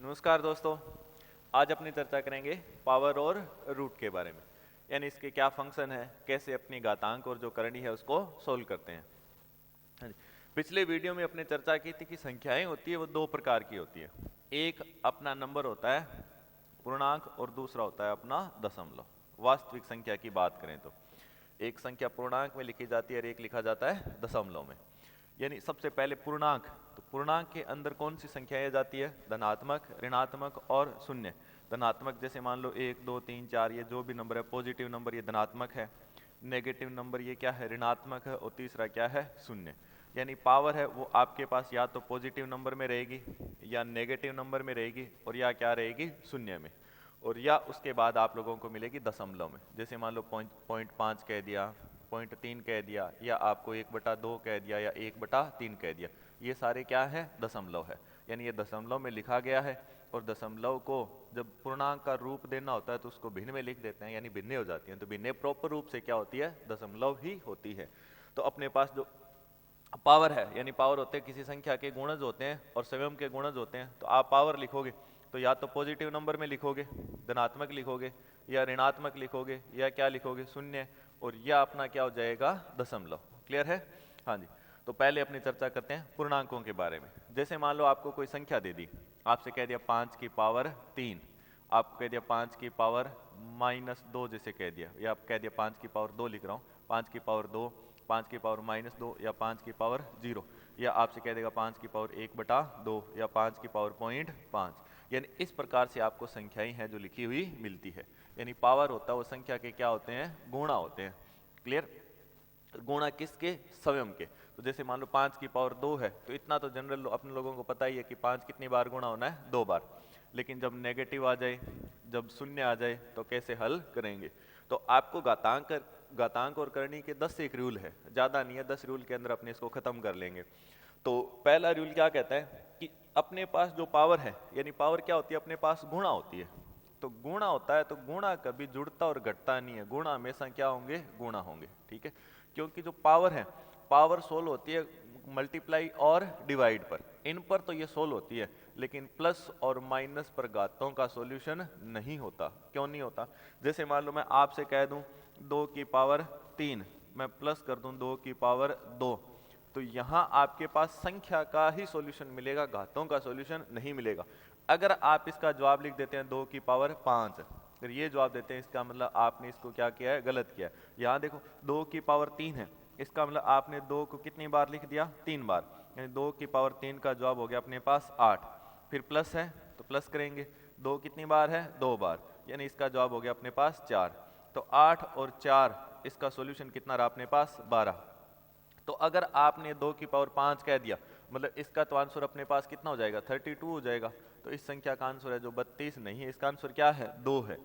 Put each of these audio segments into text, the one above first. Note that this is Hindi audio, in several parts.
नमस्कार दोस्तों। आज अपनी चर्चा करेंगे पावर और रूट के बारे में, यानी इसके क्या फंक्शन है, कैसे अपनी घातांक और जो करनी है उसको सोल्व करते हैं। हाँ जी। पिछले वीडियो में अपने चर्चा की थी कि संख्याएं होती है वो दो प्रकार की होती है। एक अपना नंबर होता है पूर्णांक और दूसरा होता है अपना दशमलव। वास्तविक संख्या की बात करें तो एक संख्या पूर्णांक में लिखी जाती है और एक लिखा जाता है दशमलव में। यानी सबसे पहले पूर्णांक, तो पूर्णांक के अंदर कौन सी संख्याएं जाती है? धनात्मक, ऋणात्मक और शून्य। धनात्मक जैसे मान लो 1 2 3 4 ये जो भी नंबर है, पॉजिटिव नंबर ये धनात्मक है, नेगेटिव नंबर ये क्या है? ऋणात्मक है, और तीसरा क्या है? शून्य। यानी पावर है वो आपके पास या तो पॉजिटिव नंबर में रहेगी या नेगेटिव नंबर में रहेगी और या क्या रहेगी? शून्य में। और या उसके बाद आप लोगों को मिलेगी दशमलव में। जैसे मान लो 0.5 कह दिया, 0.3 कह दिया, या आपको 1/2 कह दिया या 1/3 कह दिया। ये सारे क्या है? दशमलव है। यानी ये दशमलव में लिखा गया है और दशमलव को जब पूर्णांक का रूप देना होता है तो उसको भिन्न में लिख देते हैं, यानी भिन्ने हो जाती हैं। तो भिन्ने प्रॉपर रूप से क्या होती है? दशमलव ही होती है। तो अपने पास जो पावर है, यानी पावर होते हैं किसी संख्या के गुणज होते हैं और स्वयं के गुणज होते हैं। तो आप पावर लिखोगे तो या तो पॉजिटिव नंबर में लिखोगे, धनात्मक लिखोगे, या ऋणात्मक लिखोगे, या क्या लिखोगे? शून्य, और यह अपना क्या हो जाएगा? दशमलव। क्लियर है? हाँ जी। तो पहले अपनी चर्चा करते हैं पूर्णांकों के बारे में। जैसे मान लो आपको कोई संख्या दे दी, आपसे कह दिया 5 की पावर 3, आपको कह दिया 5 की पावर -2 जैसे कह दिया, या आप कह दिया 5 की पावर 2 लिख रहा हूँ, 5 की पावर 2, 5 की पावर -2, या 5 की पावर 0, या आपसे कह देगा 5 की पावर 1/2 या 5 की पावर 0.5। यानी इस प्रकार से आपको संख्याएं हैं जो लिखी हुई मिलती है। यानी पावर होता है वो संख्या के क्या होते हैं? गुणा होते हैं। क्लियर? गुणा किसके? स्वयं के। तो जैसे मान लो 5 की पावर 2 है, तो इतना तो जनरल अपने लोगों को पता ही है कि 5 कितनी बार गुणा होना है? 2 बार। लेकिन जब नेगेटिव आ जाए, जब शून्य आ जाए, तो कैसे हल करेंगे? तो आपको घातांक और करनी के 10 एक रूल है, ज्यादा नहीं है, 10 रूल के अंदर अपने इसको खत्म कर लेंगे। तो पहला रूल क्या कहता है कि अपने पास जो पावर है, यानी पावर क्या होती है? अपने पास गुणा होती है। तो गुणा होता है तो गुणा कभी जुड़ता और घटता नहीं है, गुणा हमेशा क्या होंगे? गुणा होंगे। ठीक है? क्योंकि जो पावर है, पावर सोल्व होती है मल्टीप्लाई और डिवाइड पर, इन पर तो ये सोल्व होती है, लेकिन प्लस और माइनस पर घातों का सॉल्यूशन नहीं होता। क्यों नहीं होता? जैसे मान लो मैं आपसे कह दूं 2 की पावर 3, मैं प्लस कर दूं 2 की पावर 2, तो यहां आपके पास संख्या का ही सॉल्यूशन मिलेगा, घातों का सॉल्यूशन नहीं मिलेगा। अगर आप इसका जवाब लिख देते हैं 2 की पावर 5, फिर ये जवाब देते हैं, इसका मतलब आपने इसको क्या किया है? गलत किया है। यहाँ देखो 2 की पावर 3 है, इसका मतलब आपने 2 को कितनी बार लिख दिया? 3 बार। यानी 2 की पावर 3 का जवाब हो गया अपने पास 8। फिर प्लस है तो प्लस करेंगे, 2 कितनी बार है? 2 बार, यानी इसका जवाब हो गया अपने पास 4। तो 8 और 4, इसका सॉल्यूशन कितना रहा अपने पास? 12। तो अगर आपने 2 की पावर 5 कह दिया, मतलब इसका तो आंसर अपने पास कितना हो जाएगा? 32 हो जाएगा। तो इस संख्या का आंसर है जो 32 नहीं है, इसका आंसर क्या है? 2 है।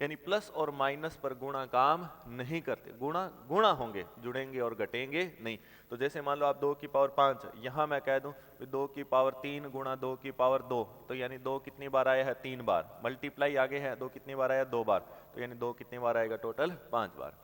यानी प्लस और माइनस पर गुणा काम नहीं करते, गुणा गुणा होंगे, जुड़ेंगे और घटेंगे नहीं। तो जैसे मान लो आप 2 की पावर 5, यहां मैं कह दूं 2 की पावर 3 गुणा 2 की पावर 2, तो यानी 2 कितनी बार आया है? 3 बार। मल्टीप्लाई आगे है, 2 कितनी बार आया? 2 बार। तो यानी 2 कितनी बार आएगा? टोटल 5 बार।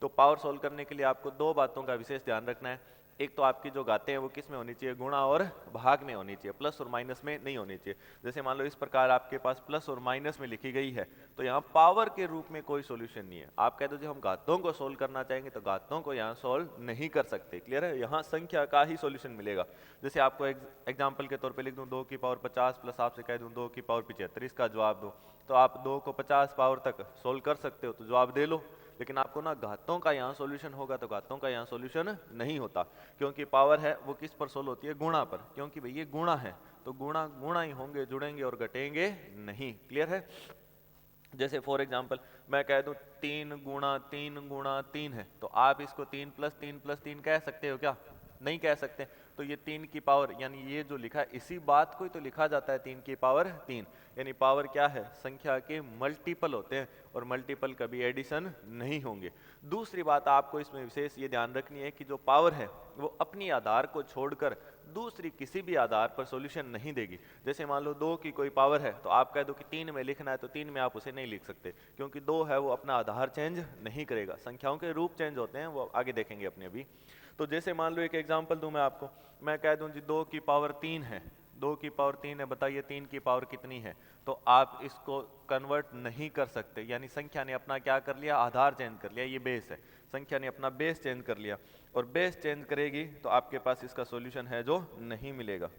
तो पावर सोल्व करने के लिए आपको दो बातों का विशेष ध्यान रखना है। एक तो आपकी जो घातें हैं वो किस में होनी चाहिए? गुणा और भाग में होनी चाहिए, प्लस और माइनस में नहीं होनी चाहिए। जैसे मान लो इस प्रकार आपके पास प्लस और माइनस में लिखी गई है, तो यहाँ पावर के रूप में कोई सॉल्यूशन नहीं है। आप कह दो जी हम घातों को सोल्व करना चाहेंगे, तो घातों को यहाँ सोल्व नहीं कर सकते। क्लियर है? यहाँ संख्या का ही सॉल्यूशन मिलेगा। जैसे आपको एग्जाम्पल के तौर पर लिख दूँ 2 की पावर 50 प्लस आपसे कह दूँ 2 की पावर 75, इसका जवाब दो, तो आप 2 को 50 पावर तक सोल्व कर सकते हो, तो जवाब दे लो। लेकिन आपको ना घातों का यहाँ सॉल्यूशन होगा, तो घातों का यहाँ सॉल्यूशन नहीं होता, क्योंकि पावर है वो किस पर सोल्व होती है? गुणा पर। क्योंकि भाई ये गुणा है, तो गुणा गुणा ही होंगे, जुड़ेंगे और घटेंगे नहीं। क्लियर है? जैसे फॉर एग्जाम्पल मैं कह दूं 3 गुणा 3 गुणा 3 है, तो आप इसको 3 प्लस 3 प्लस 3 कह सकते हो क्या? नहीं कह सकते। तो ये 3 की पावर, यानी ये जो लिखा है इसी बात को ही तो लिखा जाता है 3 की पावर 3। यानी पावर क्या है? संख्या के मल्टीपल होते हैं, और मल्टीपल कभी एडिशन नहीं होंगे। दूसरी बात आपको इसमें विशेष ये ध्यान रखनी है कि जो पावर है वो अपनी आधार को छोड़कर दूसरी किसी भी आधार पर सॉल्यूशन नहीं देगी। जैसे मान लो 2 की कोई पावर है, तो आप कह दो कि 3 में लिखना है, तो 3 में आप उसे नहीं लिख सकते, क्योंकि 2 है वो अपना आधार चेंज नहीं करेगा। संख्याओं के रूप चेंज होते हैं, वो आगे देखेंगे अपने अभी। तो जैसे मान लो एक एग्जांपल दूं मैं आपको, मैं कह दूं जी 2 की पावर 3 है, 2 की पावर 3 है, बताइए 3 की पावर कितनी है। तो आप इसको कन्वर्ट नहीं कर सकते, यानी संख्या ने अपना क्या कर लिया, आधार चेंज कर लिया, ये बेस है, संख्या ने अपना बेस चेंज कर लिया, और बेस चेंज करेगी तो आपके पास इसका सॉल्यूशन है जो नहीं मिलेगा।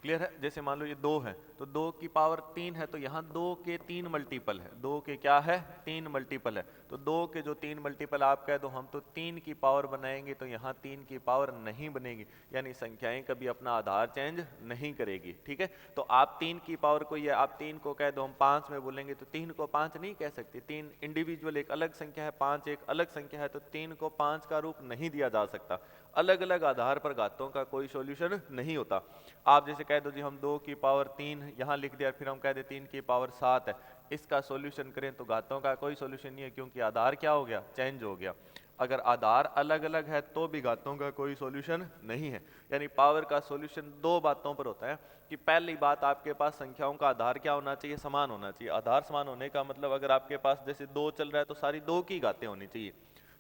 क्लियर है? जैसे मान लो ये 2 है, तो 2 की पावर 3 है, तो यहाँ 2 के 3 मल्टीपल है, 2 के क्या है, 3 मल्टीपल है, तो 2 के जो 3 मल्टीपल आप कह दो, हम तो 3 की पावर बनाएंगे, तो यहाँ 3 की पावर नहीं बनेगी, यानी संख्याएं कभी अपना आधार चेंज नहीं करेगी। ठीक है, तो आप 3 की पावर को, ये आप 3 को कह दो हम 5 में बोलेंगे, तो 3 को 5 नहीं कह सकते, 3 इंडिविजुअल एक अलग संख्या है, 5 एक अलग संख्या है, तो 3 को 5 का रूप नहीं दिया जा सकता। अलग अलग आधार पर घातों का कोई सॉल्यूशन नहीं होता। आप जैसे कह दो जी हम 2 की पावर 3 यहाँ लिख दिया, फिर हम कह दे 3 की पावर 7 है, इसका सॉल्यूशन करें तो घातों का कोई सॉल्यूशन नहीं है, क्योंकि आधार क्या हो गया, चेंज हो गया। अगर आधार अलग अलग है तो भी घातों का कोई सॉल्यूशन नहीं है। यानी पावर का सॉल्यूशन दो बातों पर होता है कि पहली बात आपके पास संख्याओं का आधार क्या होना चाहिए, समान होना चाहिए। आधार समान होने का मतलब अगर आपके पास जैसे 2 चल रहा है तो सारी 2 की घातें होनी चाहिए,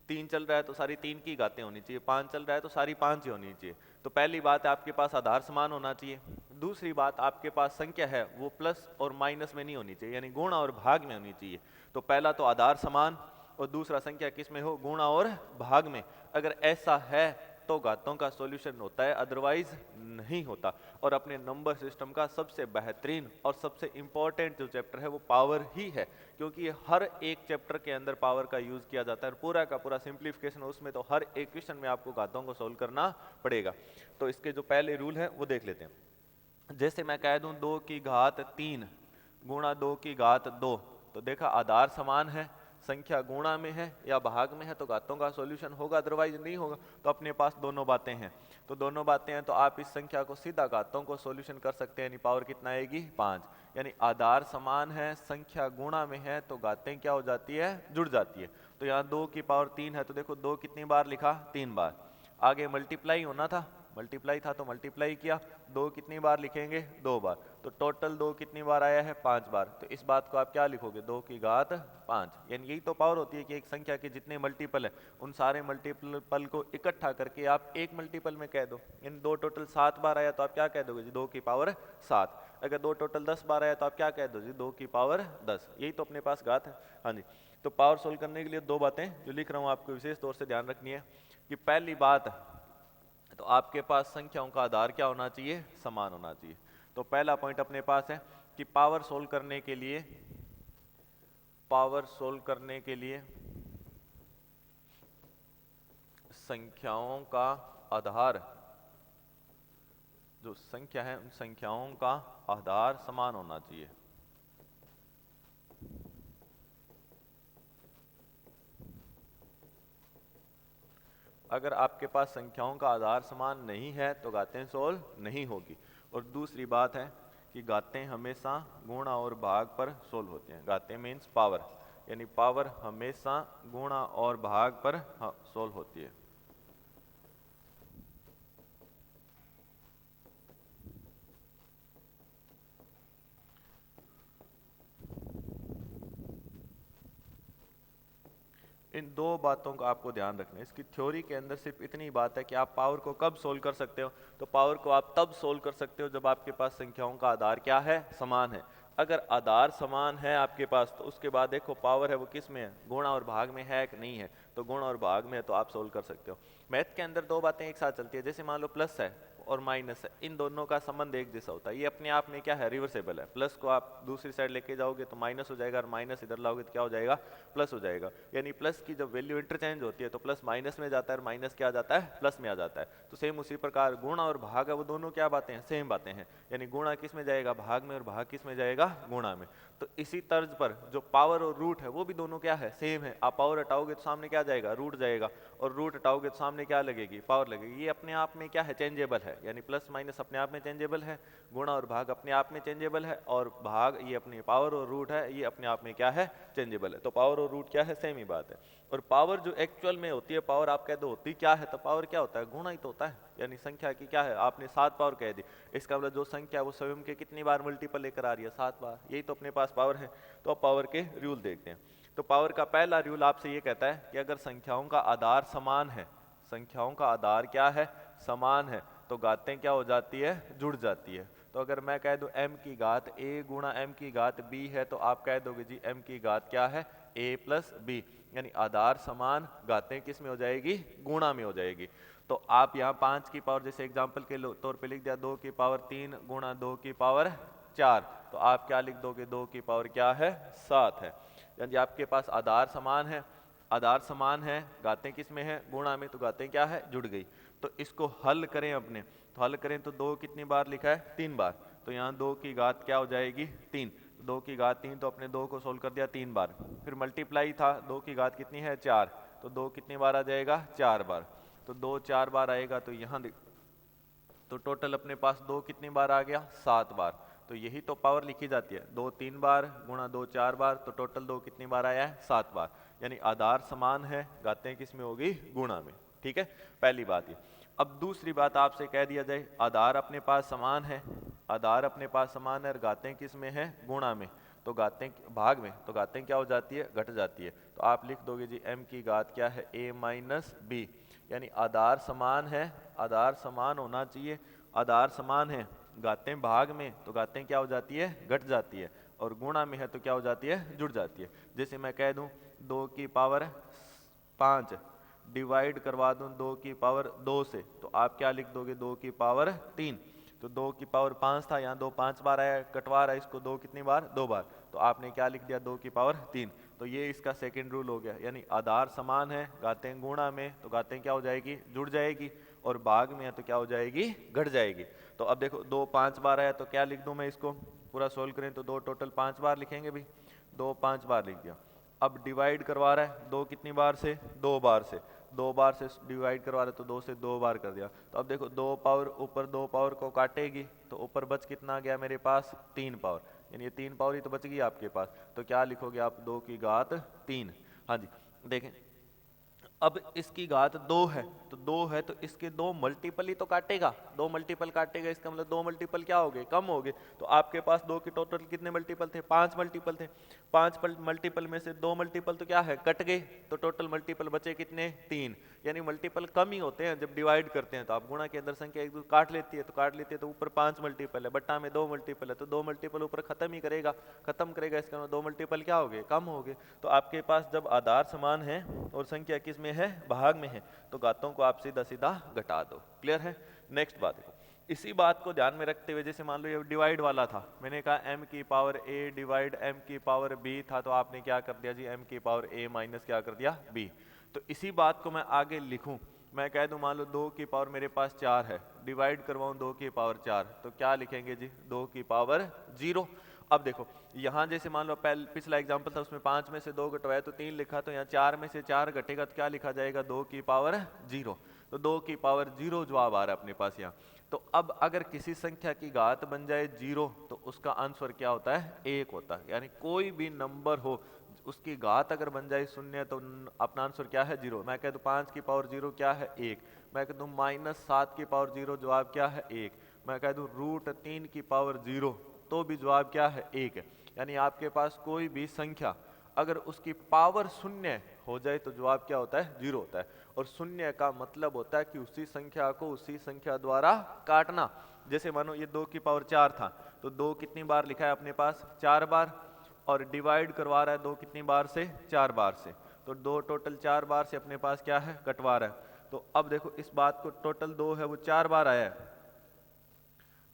3 चल रहा है तो सारी 3 की घातें होनी चाहिए, 5 चल रहा है तो सारी 5 ही होनी चाहिए। तो पहली बात है आपके पास आधार समान होना चाहिए। दूसरी बात आपके पास संख्या है वो प्लस और माइनस में नहीं होनी चाहिए, यानी गुणा और भाग में होनी चाहिए। तो पहला तो आधार समान, और दूसरा संख्या किस में हो, गुणा और भाग में। अगर ऐसा है तो घातों का सॉल्यूशन होता है, अदरवाइज नहीं होता। और अपने नंबर सिस्टम का सबसे बेहतरीन और सबसे इंपॉर्टेंट जो चैप्टर है वो पावर ही है, क्योंकि हर एक चैप्टर के अंदर पावर का यूज किया जाता है, पूरा का पूरा सिंप्लीफिकेशन उसमें, तो हर एक क्वेश्चन में आपको घातों को सोल्व करना पड़ेगा। तो इसके जो पहले रूल है वो देख लेते हैं। जैसे मैं कह दूं 2 की घात 3 गुणा 2 की घात 2, तो देखा आधार समान है, संख्या गुणा में है या भाग में है, तो घातों का सॉल्यूशन होगा, अदरवाइज नहीं होगा। तो अपने पास दोनों बातें हैं, तो दोनों बातें हैं तो आप इस संख्या को सीधा घातों को सॉल्यूशन कर सकते हैं, यानी पावर कितना आएगी 5। यानी आधार समान है, संख्या गुणा में है, तो घातें क्या हो जाती है, जुड़ जाती है। तो यहाँ 2 की पावर 3 है, तो देखो 2 कितनी बार लिखा, 3 बार। आगे मल्टीप्लाई होना था, मल्टीप्लाई था तो मल्टीप्लाई किया, 2 कितनी बार लिखेंगे, 2 बार। तो टोटल 2 कितनी बार आया है, 5 बार। तो इस बात को आप क्या लिखोगे, 2 की घात 5। यानी यही तो पावर होती है कि एक संख्या के जितने मल्टीपल है उन सारे मल्टीपल को इकट्ठा करके आप एक मल्टीपल में कह दो। यानी 2 टोटल 7 बार आया तो आप क्या कह दोगे जी, 2 की पावर 7। अगर 2 टोटल 10 बार आया तो आप क्या कह दो जी, 2 की पावर 10। यही तो अपने पास घात है। हाँ जी, तो पावर सोल्व करने के लिए दो बातें जो लिख रहा हूँ आपको विशेष तौर से ध्यान रखनी है कि पहली बात, तो आपके पास संख्याओं का आधार क्या होना चाहिए, समान होना चाहिए। तो पहला पॉइंट अपने पास है कि पावर सोल्व करने के लिए, संख्याओं का आधार, जो संख्या है उन संख्याओं का आधार समान होना चाहिए। अगर आपके पास संख्याओं का आधार समान नहीं है तो घातें सोल्व नहीं होगी। और दूसरी बात है कि घातें हमेशा गुणा और भाग पर सोल्व होती हैं। घातें मीन्स पावर, यानी पावर हमेशा गुणा और भाग पर सोल्व होती है। इन दो बातों का आपको ध्यान रखना है। इसकी थ्योरी के अंदर सिर्फ इतनी बात है कि आप पावर को कब सोल्व कर सकते हो, तो पावर को आप तब सोल्व कर सकते हो जब आपके पास संख्याओं का आधार क्या है, समान है। अगर आधार समान है आपके पास तो उसके बाद देखो पावर है वो किस में है, गुणा और भाग में है कि नहीं है, तो गुणा और भाग में है तो आप सोल्व कर सकते हो। मैथ के अंदर दो बातें एक साथ चलती है, जैसे मान लो प्लस है और माइनस है, इन दोनों का संबंध एक जैसा होता है। ये अपने आप में क्या है, रिवर्सेबल है। प्लस को आप दूसरी साइड लेके जाओगे तो माइनस हो जाएगा, और माइनस इधर लाओगे तो क्या हो जाएगा, प्लस हो जाएगा। यानी प्लस की जब वैल्यू इंटरचेंज होती है तो प्लस माइनस में जाता है और माइनस क्या आ जाता है, प्लस में आ जाता है। तो सेम उसी प्रकार गुणा और भाग है वो दोनों क्या बातें हैं, सेम बातें हैं। यानी गुणा किस में जाएगा, भाग में, और भाग किस में जाएगा, गुणा में। तो इसी तर्ज पर जो पावर और रूट है वो भी दोनों क्या है, सेम है। आप पावर हटाओगे तो सामने क्या जाएगा, रूट जाएगा, और रूट हटाओगे तो सामने क्या लगेगी, पावर लगेगी। ये अपने आप में क्या है, चेंजेबल है। यानी प्लस माइनस अपने आप में चेंजेबल है, गुणा और भाग अपने आप में चेंजेबल है, और भाग ये अपने पावर और रूट है ये अपने आप में क्या है, चेंजेबल है। तो पावर और रूट क्या है, सेम ही बात है। और पावर जो एक्चुअल में होती है, पावर आप कह दो होती क्या है, तो पावर क्या होता है, गुणा ही तो होता है। यानी संख्या की क्या है, आपने 7 पावर कह दी, इसका मतलब जो संख्या है वो स्वयं के कितनी बार मल्टीपल लेकर आ रही है, 7 बार। यही तो अपने पास पावर है। तो अब पावर के रूल देखते हैं। तो पावर का पहला रूल आपसे ये कहता है कि अगर संख्याओं का आधार समान है, संख्याओं का आधार क्या है, समान है तो घातें क्या हो जाती है, जुड़ जाती है। तो अगर मैं कह दूं m की घात a गुणा m की घात b है तो आप कह दोगे जी m की घात क्या है, a प्लस b, यानी आधार समान, घातें किस में हो जाएगी, गुणा में हो जाएगी। तो आप यहाँ 5 की पावर जैसे एग्जाम्पल के तौर पे लिख दिया 2 की पावर 3 गुणा 2 की पावर 4, तो आप क्या लिख दोगे, 2 की पावर क्या है, 7 है। यानी आपके पास आधार समान है, आधार समान है, घातें किस में है, गुणा में, तो घातें क्या है, जुड़ गई। तो इसको हल करें अपने, तो हल करें तो 2 कितनी बार लिखा है, 3 बार, तो यहाँ 2 की घात क्या हो जाएगी, 3, 2 की घात 3, तो अपने 2 को सोल्व कर दिया 3 बार। फिर मल्टीप्लाई था, 2 की घात कितनी है, 4, तो 2 कितनी बार आ जाएगा, 4 बार, तो 2 4 बार आएगा, तो यहाँ तो टोटल अपने पास 2 कितनी बार आ गया, 7 बार। तो यही तो पावर लिखी जाती है, 2 3 बार गुणा 2 4 बार, तो टोटल 2 कितनी बार आया है, 7 बार। यानी आधार समान है, घातें किस में होगी, गुणा में। ठीक है, पहली बात ये। अब दूसरी बात आपसे कह दिया जाए, आधार अपने पास समान है, आधार अपने पास समान है और घातें किस में है, गुणा में, तो घातें भाग में, तो घातें क्या हो जाती है, घट जाती है। तो आप लिख दोगे जी m की घात क्या है, a माइनस b, यानी आधार समान है, आधार समान होना चाहिए, आधार समान है, घातें भाग में, तो घातें क्या हो जाती है, घट जाती है, और गुणा में है तो क्या हो जाती है, जुड़ जाती है। जैसे मैं कह दूं 2 की पावर 5 डिवाइड करवा दूं 2 की पावर 2 से, तो आप क्या लिख दोगे, 2 की पावर 3, तो 2 की पावर 5 था, यहाँ 2 5 बार आया, कटवा रहा है इसको 2 कितनी बार, 2 बार, तो आपने क्या लिख दिया, 2 की पावर 3। तो ये इसका सेकंड रूल हो गया, यानी आधार समान है, घातें गुणा में, तो घातें क्या हो जाएगी, जुड़ जाएगी, और भाग में है तो क्या हो जाएगी, घट जाएगी। तो अब देखो 2 5 बार आया, तो क्या लिख दूं मैं, इसको पूरा सोल्व करें तो 2 टोटल 5 बार लिखेंगे भी, 2 5 बार लिख दिया। अब डिवाइड करवा रहा है 2 कितनी बार से, 2 बार से, 2 बार से डिवाइड करवा रहा है तो 2 से 2 बार कर दिया। तो अब देखो 2 पावर ऊपर 2 पावर को काटेगी, तो ऊपर बच कितना गया मेरे पास, 3 पावर, यानी ये 3 पावर ही तो बच गई आपके पास। तो क्या लिखोगे आप, 2 की घात 3। हाँ जी, देखें अब इसकी घात 2 है, तो 2 है तो इसके 2 मल्टीपल ही तो काटेगा, 2 मल्टीपल काटेगा, इसका मतलब 2 मल्टीपल क्या हो गए, कम हो गए। तो आपके पास 2 के टोटल कितने मल्टीपल थे, 5 मल्टीपल थे, 5 मल्टीपल में से 2 मल्टीपल तो क्या है, कट गए, तो टोटल मल्टीपल बचे कितने, 3। यानी मल्टीपल कम ही होते हैं जब डिवाइड करते हैं, तो आप गुणा के अंदर संख्या एक दूसरे काट लेती है, तो काट लेती है, तो ऊपर 5 मल्टीपल है, बट्टा में 2 मल्टीपल है, तो 2 मल्टीपल ऊपर खत्म ही करेगा, खत्म करेगा, इसका मतलब 2 मल्टीपल क्या हो गए, कम हो गए। तो आपके पास जब आधार समान है और संख्या किस में है, भाग में है, तो घातों को आप सीधा सीधा घटा दो। क्लियर है। नेक्स्ट बात देखो, इसी बात को ध्यान में रखते हुए, जैसे मान लो ये डिवाइड वाला था, मैंने कहा m की पावर a डिवाइड m की पावर b था, तो आपने क्या कर दिया जी, m की पावर a माइनस क्या कर दिया, b। तो इसी बात को मैं आगे लिखूं, मैं कह दूं मान लो 2 की पावर मेरे पास 4 है, डिवाइड करवाऊं 2 की पावर 4, तो क्या लिखेंगे जी, 2 की पावर 0। अब देखो यहाँ जैसे मान लो पिछला एग्जांपल था, उसमें 5 में से 2 घटवाया तो 3 लिखा, तो यहाँ 4 में से 4 घटेगा तो क्या लिखा जाएगा, 2 की पावर 0। तो 2 की पावर 0 जवाब आ रहा है अपने पास यहाँ। तो अब अगर किसी संख्या की घात बन जाए 0, तो उसका आंसर क्या होता है, 1 होता है। यानी कोई भी नंबर हो उसकी घात अगर बन जाए 0, तो अपना आंसर क्या है, 0। मैं कह दूं 5 की पावर 0 क्या है, 1। मैं कह दूं -7 की पावर 0 जवाब क्या है, 1। मैं कह दूं √3 की पावर 0, तो भी जवाब क्या है, 1 है। यानी आपके पास कोई भी संख्या अगर उसकी पावर 0 हो जाए तो जवाब क्या होता है, 0 होता है। और 0 का मतलब होता है कि उसी संख्या को उसी संख्या द्वारा काटना। जैसे मानो ये 2 की पावर 4 था, तो 2 कितनी बार लिखा है अपने पास, 4 बार, और डिवाइड करवा रहा है 2 कितनी बार से, 4 बार से, तो 2 टोटल 4 बार से अपने पास क्या है, कटवा रहा है। तो अब देखो इस बात को, टोटल 2 है वो 4 बार आया है,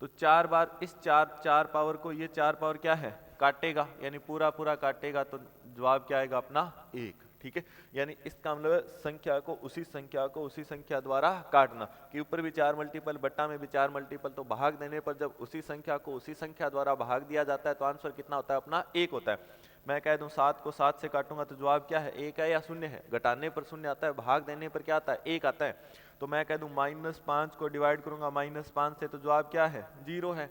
तो 4 बार इस 4 पावर को ये 4 पावर क्या है, काटेगा, यानी पूरा पूरा काटेगा, तो जवाब क्या आएगा अपना, 1। ठीक है, यानी इसका मतलब संख्या को उसी संख्या द्वारा काटना, कि ऊपर भी 4 मल्टीपल, बट्टा में भी 4 मल्टीपल, तो भाग देने पर जब उसी संख्या को उसी संख्या द्वारा भाग दिया जाता है तो आंसर कितना होता है अपना, 1 होता है। मैं कह दूं 7 को 7 से काटूंगा तो जवाब क्या है, 1 है या 0 है, घटाने पर 0 आता है, भाग देने पर क्या आता है, 1 आता है। तो मैं कह दूं -5 को डिवाइड करूंगा -5 से, तो जवाब क्या है, 0 है,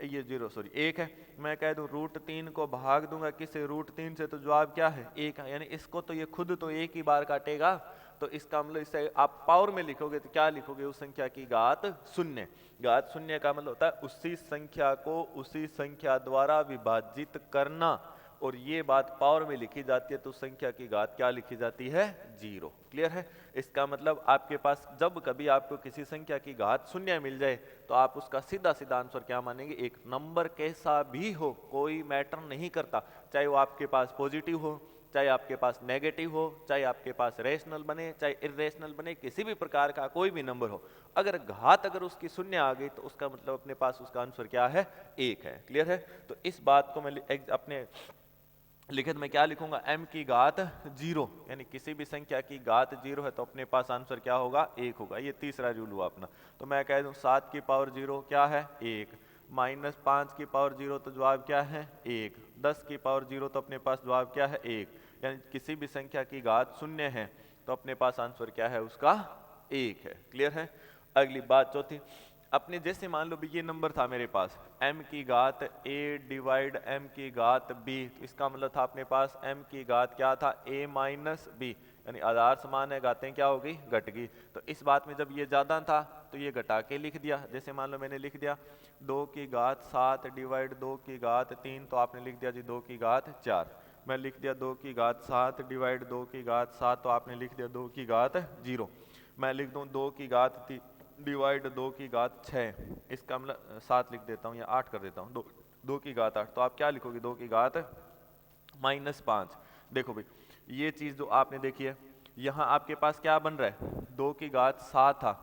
ये 1 है। मैं कह दूं √3 को भाग दूंगा किससे, √3 से, तो जवाब क्या है, 1 है। यानी इसको तो ये खुद तो 1 ही बार काटेगा, तो इसका मतलब इससे आप पावर में लिखोगे तो क्या लिखोगे, उस संख्या की घात 0। घात 0 का मतलब होता है उसी संख्या को उसी संख्या द्वारा विभाजित करना, और ये बात पावर में लिखी जाती है तो संख्या की घात क्या लिखी जाती है? 0। क्लियर है? इसका मतलब आपके पास जब कभी आपको किसी संख्या की घात शून्य मिल जाए तो आप उसका सीधा सीधा आंसर क्या मानेंगे? एक नंबर कैसा भी हो, कोई मैटर नहीं करता, चाहे वो आपके पास पॉजिटिव हो, चाहे आपके पास नेगेटिव हो, चाहे आपके पास रेशनल बने, चाहे इरेशनल बने, किसी भी प्रकार का कोई भी नंबर हो, अगर घात अगर उसकी शून्य आ गई तो उसका मतलब अपने पास उसका आंसर क्या है? 1 है। क्लियर है? तो इस बात को मैं अपने लिखित में क्या लिखूंगा? m की घात 0, यानी किसी भी संख्या की घात 0 है तो अपने पास आंसर क्या होगा? 1 होगा। ये तीसरा रूल हुआ अपना। तो मैं कह दूं 7 की पावर 0 क्या है? 1। -5 की पावर 0 तो जवाब क्या है? 1। 10 की पावर 0 तो अपने पास जवाब क्या है? 1। यानी किसी भी संख्या की घात शून्य है तो अपने पास आंसर क्या है? उसका 1 है। क्लियर है? अगली बात चौथी, अपने जैसे मान लो भी ये नंबर था मेरे पास m की घात a डिवाइड m की घात b, तो इसका मतलब था अपने पास m की घात क्या था? a माइनस b, यानी आधार समान है, घातें क्या होगी? घट गई। तो इस बात में जब ये ज्यादा था तो ये घटा के लिख दिया। जैसे मान लो मैंने लिख दिया 2 की घात 7 डिवाइड 2 की घात 3, तो आपने लिख दिया जी 2 की घात 4। मैं लिख दिया 2 की घात 7 डिवाइड 2 की घात 7, तो आपने लिख दिया 2 की घात 0। मैं लिख दूं 2 की घात डिवाइड 2 की घात 6, इसका मतलब 7 लिख देता हूँ या 8 कर देता हूँ, 2 की घात 8, तो आप क्या लिखोगे? 2 की घात -5। देखो भाई ये चीज जो आपने देखी है, यहाँ आपके पास क्या बन रहा है? 2 की घात 7 था,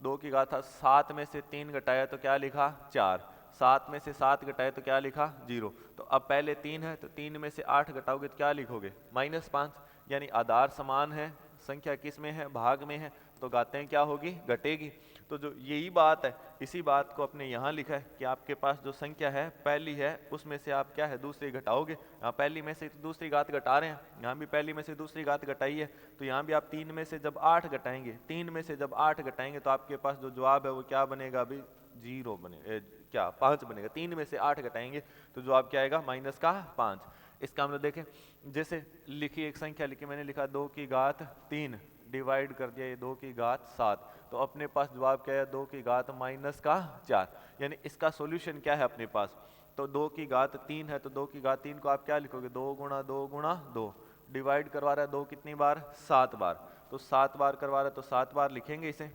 2 की घात 7 में से 3 घटाया तो क्या लिखा? 4। 7 में से 7 घटाए तो क्या लिखा? 0। तो अब पहले 3 है तो 3 में से 8 घटाओगे तो क्या लिखोगे? -5। यानी आधार समान है, संख्या किस में है? भाग में है, तो घातें क्या होगी? घटेगी। तो जो यही बात है, इसी बात को अपने यहाँ लिखा है कि आपके पास जो संख्या है पहली है उसमें से आप क्या है? दूसरी घटाओगे। यहाँ पहली में से दूसरी घात घटा रहे हैं, यहाँ भी पहली में से दूसरी घात घटाई है, तो यहाँ भी आप 3 में से जब 8 घटाएंगे, 3 में से जब 8 घटाएंगे तो आपके पास जो जवाब है वो क्या बनेगा? अभी 0 बनेगा, क्या 5 बनेगा। 3 में से 8 घटाएंगे तो जवाब क्या आएगा? -5। इसका मतलब देखें, जैसे लिखी एक संख्या लिखी, मैंने लिखा 2 की घात 3 डिवाइड कर दिया ये 2 की घात 7, तो अपने पास जवाब क्या है? 2 की घात -4। यानी इसका सॉल्यूशन क्या है अपने पास? तो 2 की घात 3 है तो 2 की घात 3 को आप क्या लिखोगे? 2 गुणा 2 गुणा 2। डिवाइड करवा रहा है 2 कितनी बार? 7 बार, तो 7 बार करवा रहा है तो 7 बार लिखेंगे इसे,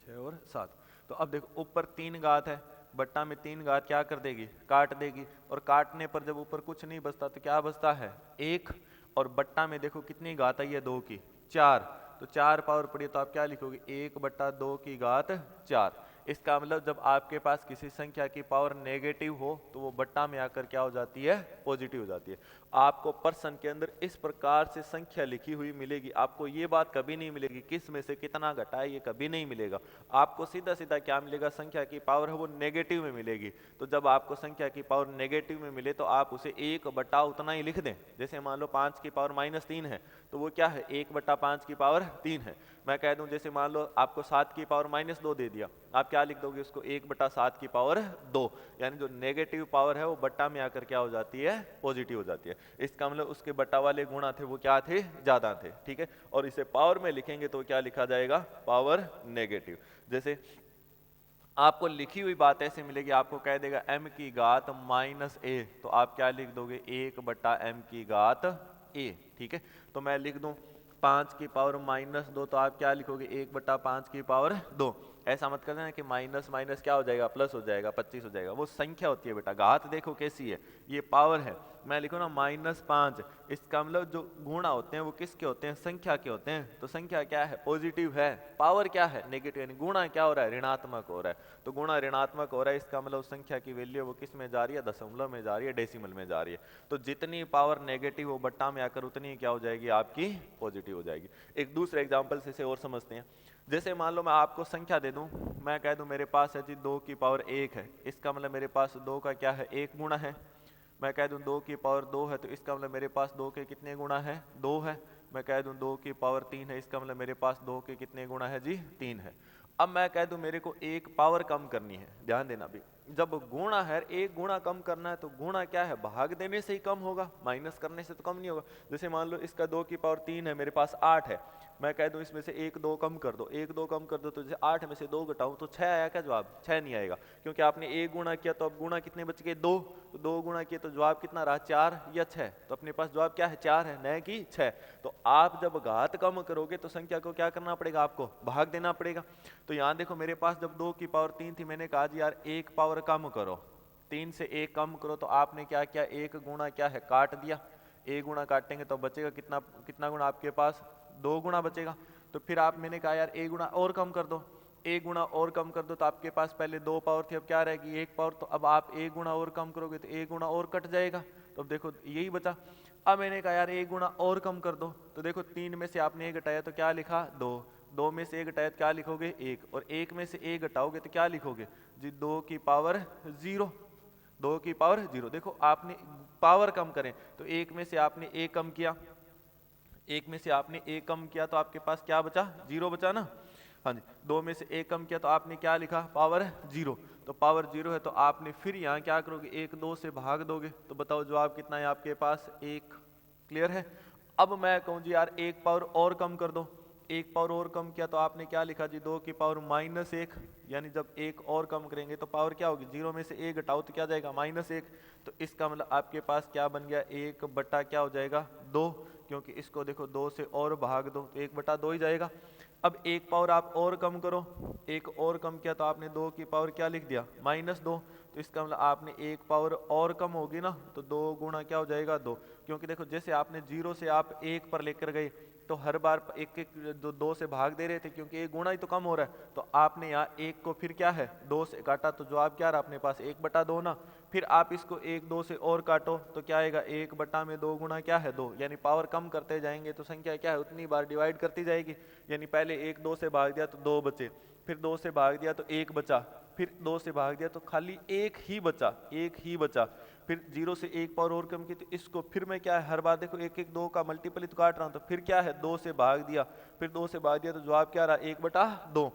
6 और 7। तो अब देखो ऊपर 3 घात है, बट्टा में 3 घात क्या कर देगी? काट देगी, और काटने पर जब ऊपर कुछ नहीं बचता तो क्या बचता है? 1। और बट्टा में देखो कितनी घात आई है? 2 की 4, तो 4 पावर पड़ी तो आप क्या लिखोगे? 1/2 की घात 4। इसका मतलब जब आपके पास किसी संख्या की पावर नेगेटिव हो तो वो बट्टा में आकर क्या हो जाती है? पॉजिटिव हो जाती है। आपको पर्सन के अंदर इस प्रकार से संख्या लिखी हुई मिलेगी, आपको ये बात कभी नहीं मिलेगी किस में से कितना घटाए, ये कभी नहीं मिलेगा। आपको सीधा सीधा क्या मिलेगा? संख्या की पावर है वो नेगेटिव में मिलेगी। तो जब आपको संख्या की पावर नेगेटिव में मिले तो आप उसे 1/, उतना ही लिख दें। जैसे मान लो 5 की पावर -3 है तो वो क्या है? 1/5 की पावर 3 है। मैं कह दूं जैसे मान लो आपको 7 की पावर -2 दे दिया, आप क्या लिख दोगे? उसको 1/7 की पावर 2। यानी जो नेगेटिव पावर है वो बट्टा में आकर क्या हो जाती है? पॉजिटिव हो जाती है। इसका मतलब उसके बट्टा वाले गुणा थे वो क्या थे? ज्यादा थे। ठीक है, और इसे पावर में लिखेंगे तो क्या लिखा जाएगा? Power negative. जैसे आपको लिखी हुई बात ऐसे मिलेगी, आपको कह देगा m की घात -a, तो आप क्या लिख दोगे? 1/m की घात a। ठीक है, तो मैं लिख दूं 5 की पावर -2, तो आप क्या लिखोगे? 1/5 की पावर 2। ऐसा मत करना कि माइनस माइनस क्या हो जाएगा? प्लस हो जाएगा, 25 हो जाएगा। वो संख्या होती है बेटा, घात देखो कैसी है, ये पावर है। मैं लिखूँ ना -5, इसका मतलब जो गुणा होते हैं वो किसके होते हैं? संख्या के होते हैं। तो संख्या क्या है? पॉजिटिव है। पावर क्या है? नेगेटिव। यानी गुणा क्या हो रहा है? ऋणात्मक हो रहा है। तो गुणा ऋणात्मक हो रहा है, इसका मतलब संख्या की वैल्यू वो किस में जा रही है? दशमलव में जा रही है, डेसिमल में जा रही है। तो जितनी पावर नेगेटिव हो बट्टा में आकर उतनी क्या हो जाएगी? आपकी पॉजिटिव हो जाएगी। एक दूसरे एग्जाम्पल से इसे और समझते हैं। जैसे मान लो मैं आपको संख्या दे दूं, मैं कह दूं मेरे पास है जी 2 की पावर 1 है, इसका मतलब मेरे पास 2 का क्या है? 1 गुणा है। मैं कह दूं 2 की पावर 2 है, तो इसका मतलब मेरे पास 2 के कितने गुणा है? 2 है। मैं कह दूं 2 की पावर 3 है, इसका मतलब मेरे पास 2 के कितने गुणा है जी? 3 है। अब मैं कह दूं मेरे को एक पावर कम करनी है, ध्यान देना भी, जब गुणा है, एक गुणा कम करना है तो गुणा क्या है, भाग देने से ही कम होगा, माइनस करने से तो कम नहीं होगा। जैसे मान लो इसका 2 की पावर 3 है, मेरे पास 8 है, मैं कह दूं इसमें से 1 2 कम कर दो, 1 2 कम कर दो, तो जैसे 8 में से 2 घटाऊं तो 6 आया क्या जवाब, 6 नहीं आएगा, क्योंकि आपने 1 गुणा किया तो अब गुणा कितने बच गए, 2, तो 2 गुणा किए तो जवाब कितना रहा, 4 या 6, तो अपने पास जवाब क्या है, 4 है, न कि 6। तो आप जब घात कम करोगे तो संख्या को क्या करना पड़ेगा, आपको भाग देना पड़ेगा। तो यहाँ देखो मेरे पास जब 2 की पावर 3 थी, मैंने कहा जी यार 1 पावर कम करो, 3 से 1 कम करो, तो आपने क्या किया, 1 गुणा क्या है, काट दिया, 1 गुणा काटेंगे तो बचेगा कितना, कितना गुणा आपके पास, 2 गुणा बचेगा। तो फिर आप, मैंने कहा यार 1 गुणा और कम कर दो, 1 गुणा और कम कर दो, तो आपके पास पहले 2 पावर थी, अब क्या रहेगी, 1 पावर, तो अब आप 1 गुणा और कम करोगे तो 1 गुणा और कट जाएगा, तो अब देखो यही बचा। अब मैंने कहा यार 1 गुणा और कम कर दो, तो देखो 3 में से आपने 1 घटाया तो क्या लिखा, 2, 2 में से 1 घटाया तो क्या लिखोगे, 1, और 1 में से 1 घटाओगे तो क्या लिखोगे जी, 2 की पावर 0, 2 की पावर 0। देखो आपने पावर कम करें तो 1 में से आपने 1 कम किया, 1 में से आपने 1 कम किया तो आपके पास क्या बचा, 0 बचा ना, हाँ जी। 2 में से 1 कम किया तो आपने क्या लिखा, पावर 0, तो पावर 0 है तो आपने फिर यहाँ क्या करोगे, 1 2 से भाग दोगे, तो बताओ जवाब कितना है आपके पास, 1। क्लियर है। अब मैं कहूँ जी यार 1 पावर और कम कर दो, 1 पावर और कम किया तो आपने क्या लिखा जी, 2 की पावर -1, यानी जब 1 और कम करेंगे तो पावर क्या होगी, 0 में से 1 घटाओ तो क्या जाएगा, -1, तो इसका मतलब आपके पास क्या बन गया, 1 बटा क्या हो जाएगा, 2, क्योंकि इसको देखो 2 से और भाग दो तो 1 बटा 2 ही जाएगा। अब 1 पावर आप और कम करो, 1 और कम किया तो आपने 2 की पावर क्या लिख दिया, -2, तो इसका मतलब आपने 1 पावर और कम होगी ना, तो 2 गुणा क्या हो जाएगा, 2, क्योंकि देखो जैसे आपने 0 से आप 1 पर लेकर गए तो हर बार 1 से भाग दे रहे थे, क्योंकि 1 गुणा ही तो कम हो रहा है, तो आपने यहाँ 1 को फिर क्या है 2 से काटा, तो जवाब क्या रहा अपने पास, 1 बटा 2 ना। फिर आप इसको 1 2 से और काटो तो क्या आएगा, 1 बटा में 2 गुणा क्या है 2, यानी पावर कम करते जाएंगे तो संख्या क्या है उतनी बार डिवाइड करती जाएगी, यानी पहले 1 2 से भाग दिया तो 2 बचे, फिर 2 से भाग दिया तो 1 बचा, फिर 2 से भाग दिया तो खाली 1 ही बचा, 1 ही बचा, फिर 0 से 1 पावर और कम की तो इसको फिर मैं क्या है हर बार देखो 1 1 2 का मल्टीपल ही तो काट रहा हूँ, तो फिर क्या है 2 से भाग दिया, फिर 2 से भाग दिया तो जवाब क्या रहा, 1 बटा 2।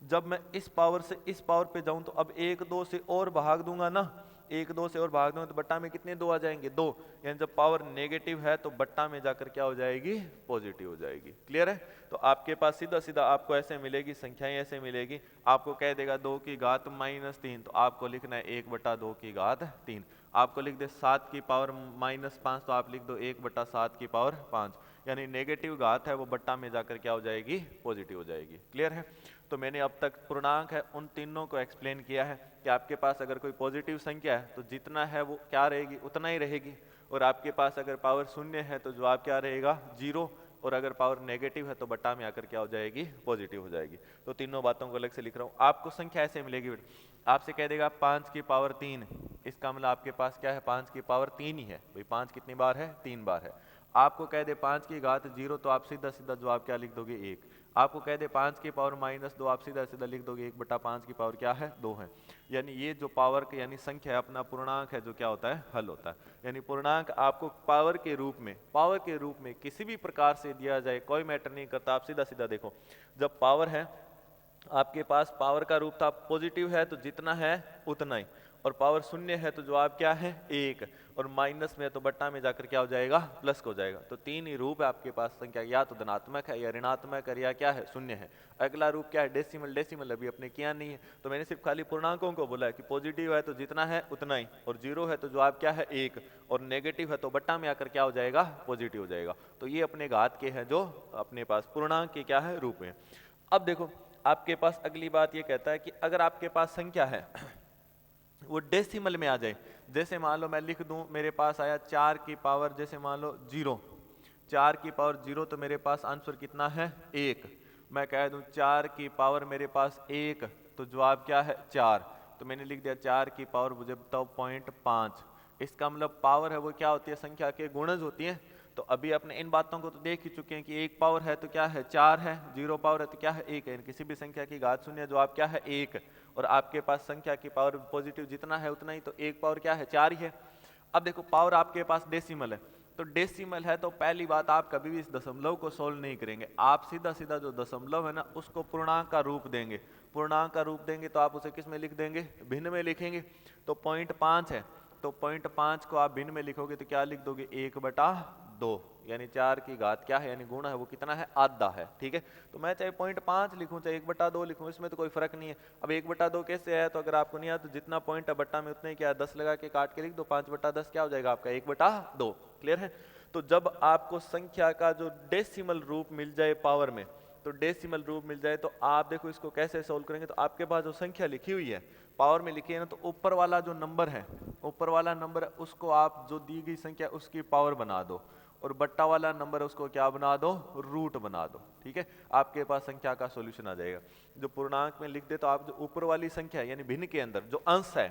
जब मैं इस पावर से इस पावर पे जाऊं तो अब 1 2 से और भाग दूंगा ना, 1 2 से और भाग दूंगा तो बट्टा में कितने 2 आ जाएंगे, 2, यानी जब पावर नेगेटिव है तो बट्टा में जाकर क्या हो जाएगी, पॉजिटिव हो जाएगी। क्लियर है। तो आपके पास सीधा सीधा आपको ऐसे मिलेगी, संख्याएं ऐसे मिलेगी, आपको कह देगा 2 की घात -3, तो आपको लिखना है 1 बटा 2 की घात 3। आपको लिख दे 7 की पावर -5, तो आप लिख दो 1 बटा 7 की पावर 5, यानी नेगेटिव घात है वो बट्टा में जाकर क्या हो जाएगी, पॉजिटिव हो जाएगी। क्लियर है। तो मैंने अब तक पूर्णांक है उन तीनों को एक्सप्लेन किया है कि आपके पास अगर कोई पॉजिटिव संख्या है तो जितना है वो क्या रहेगी, उतना ही रहेगी, और आपके पास अगर पावर 0 है तो जवाब क्या रहेगा, 0, और अगर पावर नेगेटिव है तो बट्टा में आकर क्या हो जाएगी, पॉजिटिव हो जाएगी। तो तीनों बातों को अलग से लिख रहा हूँ। आपको संख्या ऐसे मिलेगी, आपसे कह देगा 5 की पावर 3, इसका मतलब आपके पास क्या है, 5 की पावर 3 ही है, भाई 5 कितनी बार है, 3 बार है। आपको कह दे 5 की घात 0, तो आप सीधा सीधा जवाब क्या लिख दोगे, 1। आपको कह दे 5 की पावर -2, आप सीधा सीधा लिख दोगे 1 बटा 5 की पावर क्या है, 2 है। यानी ये जो पावर यानी संख्या है अपना पूर्णांक है जो क्या होता है, हल होता है। यानी पूर्णांक आपको पावर के रूप में किसी भी प्रकार से दिया जाए कोई मैटर नहीं करता। आप सीधा सीधा देखो, जब पावर है आपके पास, पावर का रूप था पॉजिटिव है तो जितना है उतना ही, और पावर 0 है तो जवाब क्या है, 1, और माइनस में है तो बट्टा में जाकर क्या हो जाएगा, प्लस हो जाएगा। तो तीन ही रूप है आपके पास संख्या, या तो धनात्मक है या ऋणात्मक है या क्या है, 0 है। अगला रूप क्या है, डेसिमल। डेसिमल अभी अपने किया नहीं है, तो मैंने सिर्फ खाली पूर्णांकों को बोला है कि पॉजिटिव है तो जितना है उतना ही, और 0 है तो जवाब क्या है, 1, और नेगेटिव है तो बट्टा में आकर क्या हो जाएगा, पॉजिटिव हो जाएगा। तो ये अपने घात के हैं जो अपने पास पूर्णांक के क्या है, रूप में। अब देखो आपके पास अगली बात ये कहता है कि अगर आपके पास संख्या है वो डेसिमल में आ जाए, जैसे मान लो मैं लिख दूं मेरे पास आया 4 की पावर जैसे मान लो 0, 4 की पावर 0, तो मेरे पास आंसर कितना है, 1। मैं कह दूं 4 की पावर मेरे पास 1, तो जवाब क्या है, 4। तो मैंने लिख दिया 4 की पावर, मुझे बताओ 0.5। इसका मतलब पावर है वो क्या होती है, संख्या के गुणज होती है। तो अभी अपने इन बातों को तो देख ही चुके हैं कि 1 पावर है तो क्या है, 4 है, 0 पावर है तो क्या है, 1 है। किसी भी संख्या की घात 0 जवाब क्या है, 1, और आपके पास संख्या की पावर पॉजिटिव जितना है उतना ही, तो 1 पावर क्या है, 4 ही है। अब देखो पावर आपके पास डेसिमल है, तो डेसिमल है तो पहली बात आप कभी भी इस दशमलव को सोल्व नहीं करेंगे, आप सीधा सीधा जो दशमलव है ना उसको पूर्णांक का रूप देंगे। पूर्णांक का रूप देंगे तो आप उसे किस में लिख देंगे, भिन्न में लिखेंगे। तो 0.5 है तो 0.5 को आप भिन्न में लिखोगे तो क्या लिख दोगे, 1/2, यानी 4 की घात क्या है, यानी गुणा है वो कितना है, आधा है। ठीक है, तो मैं चाहे 0.5 लिखूं चाहे 1/2 लिखूं, इसमें तो कोई फर्क नहीं है। अब 1/2 कैसे है, तो अगर आपको नहीं आया तो जितना पॉइंट है बट्टा में उतना ही क्या है, 10 लगा के काट के लिख दो, 5/10 क्या हो जाएगा आपका 1/2। क्लियर है। तो जब आपको संख्या का जो डेसिमल रूप मिल जाए पावर में, तो डेसिमल रूप मिल जाए तो आप देखो इसको कैसे सोल्व करेंगे। तो आपके पास जो संख्या लिखी हुई है पावर में लिखी है ना, तो ऊपर वाला जो नंबर है, ऊपर वाला नंबर है उसको आप जो दी गई संख्या उसकी पावर बना दो, और बट्टा वाला नंबर है उसको क्या बना दो, रूट बना दो। ठीक है, आपके पास संख्या का सॉल्यूशन आ जाएगा। जो पूर्णांक में लिख दे तो आप जो ऊपर वाली संख्या है यानी भिन्न के अंदर जो अंश है,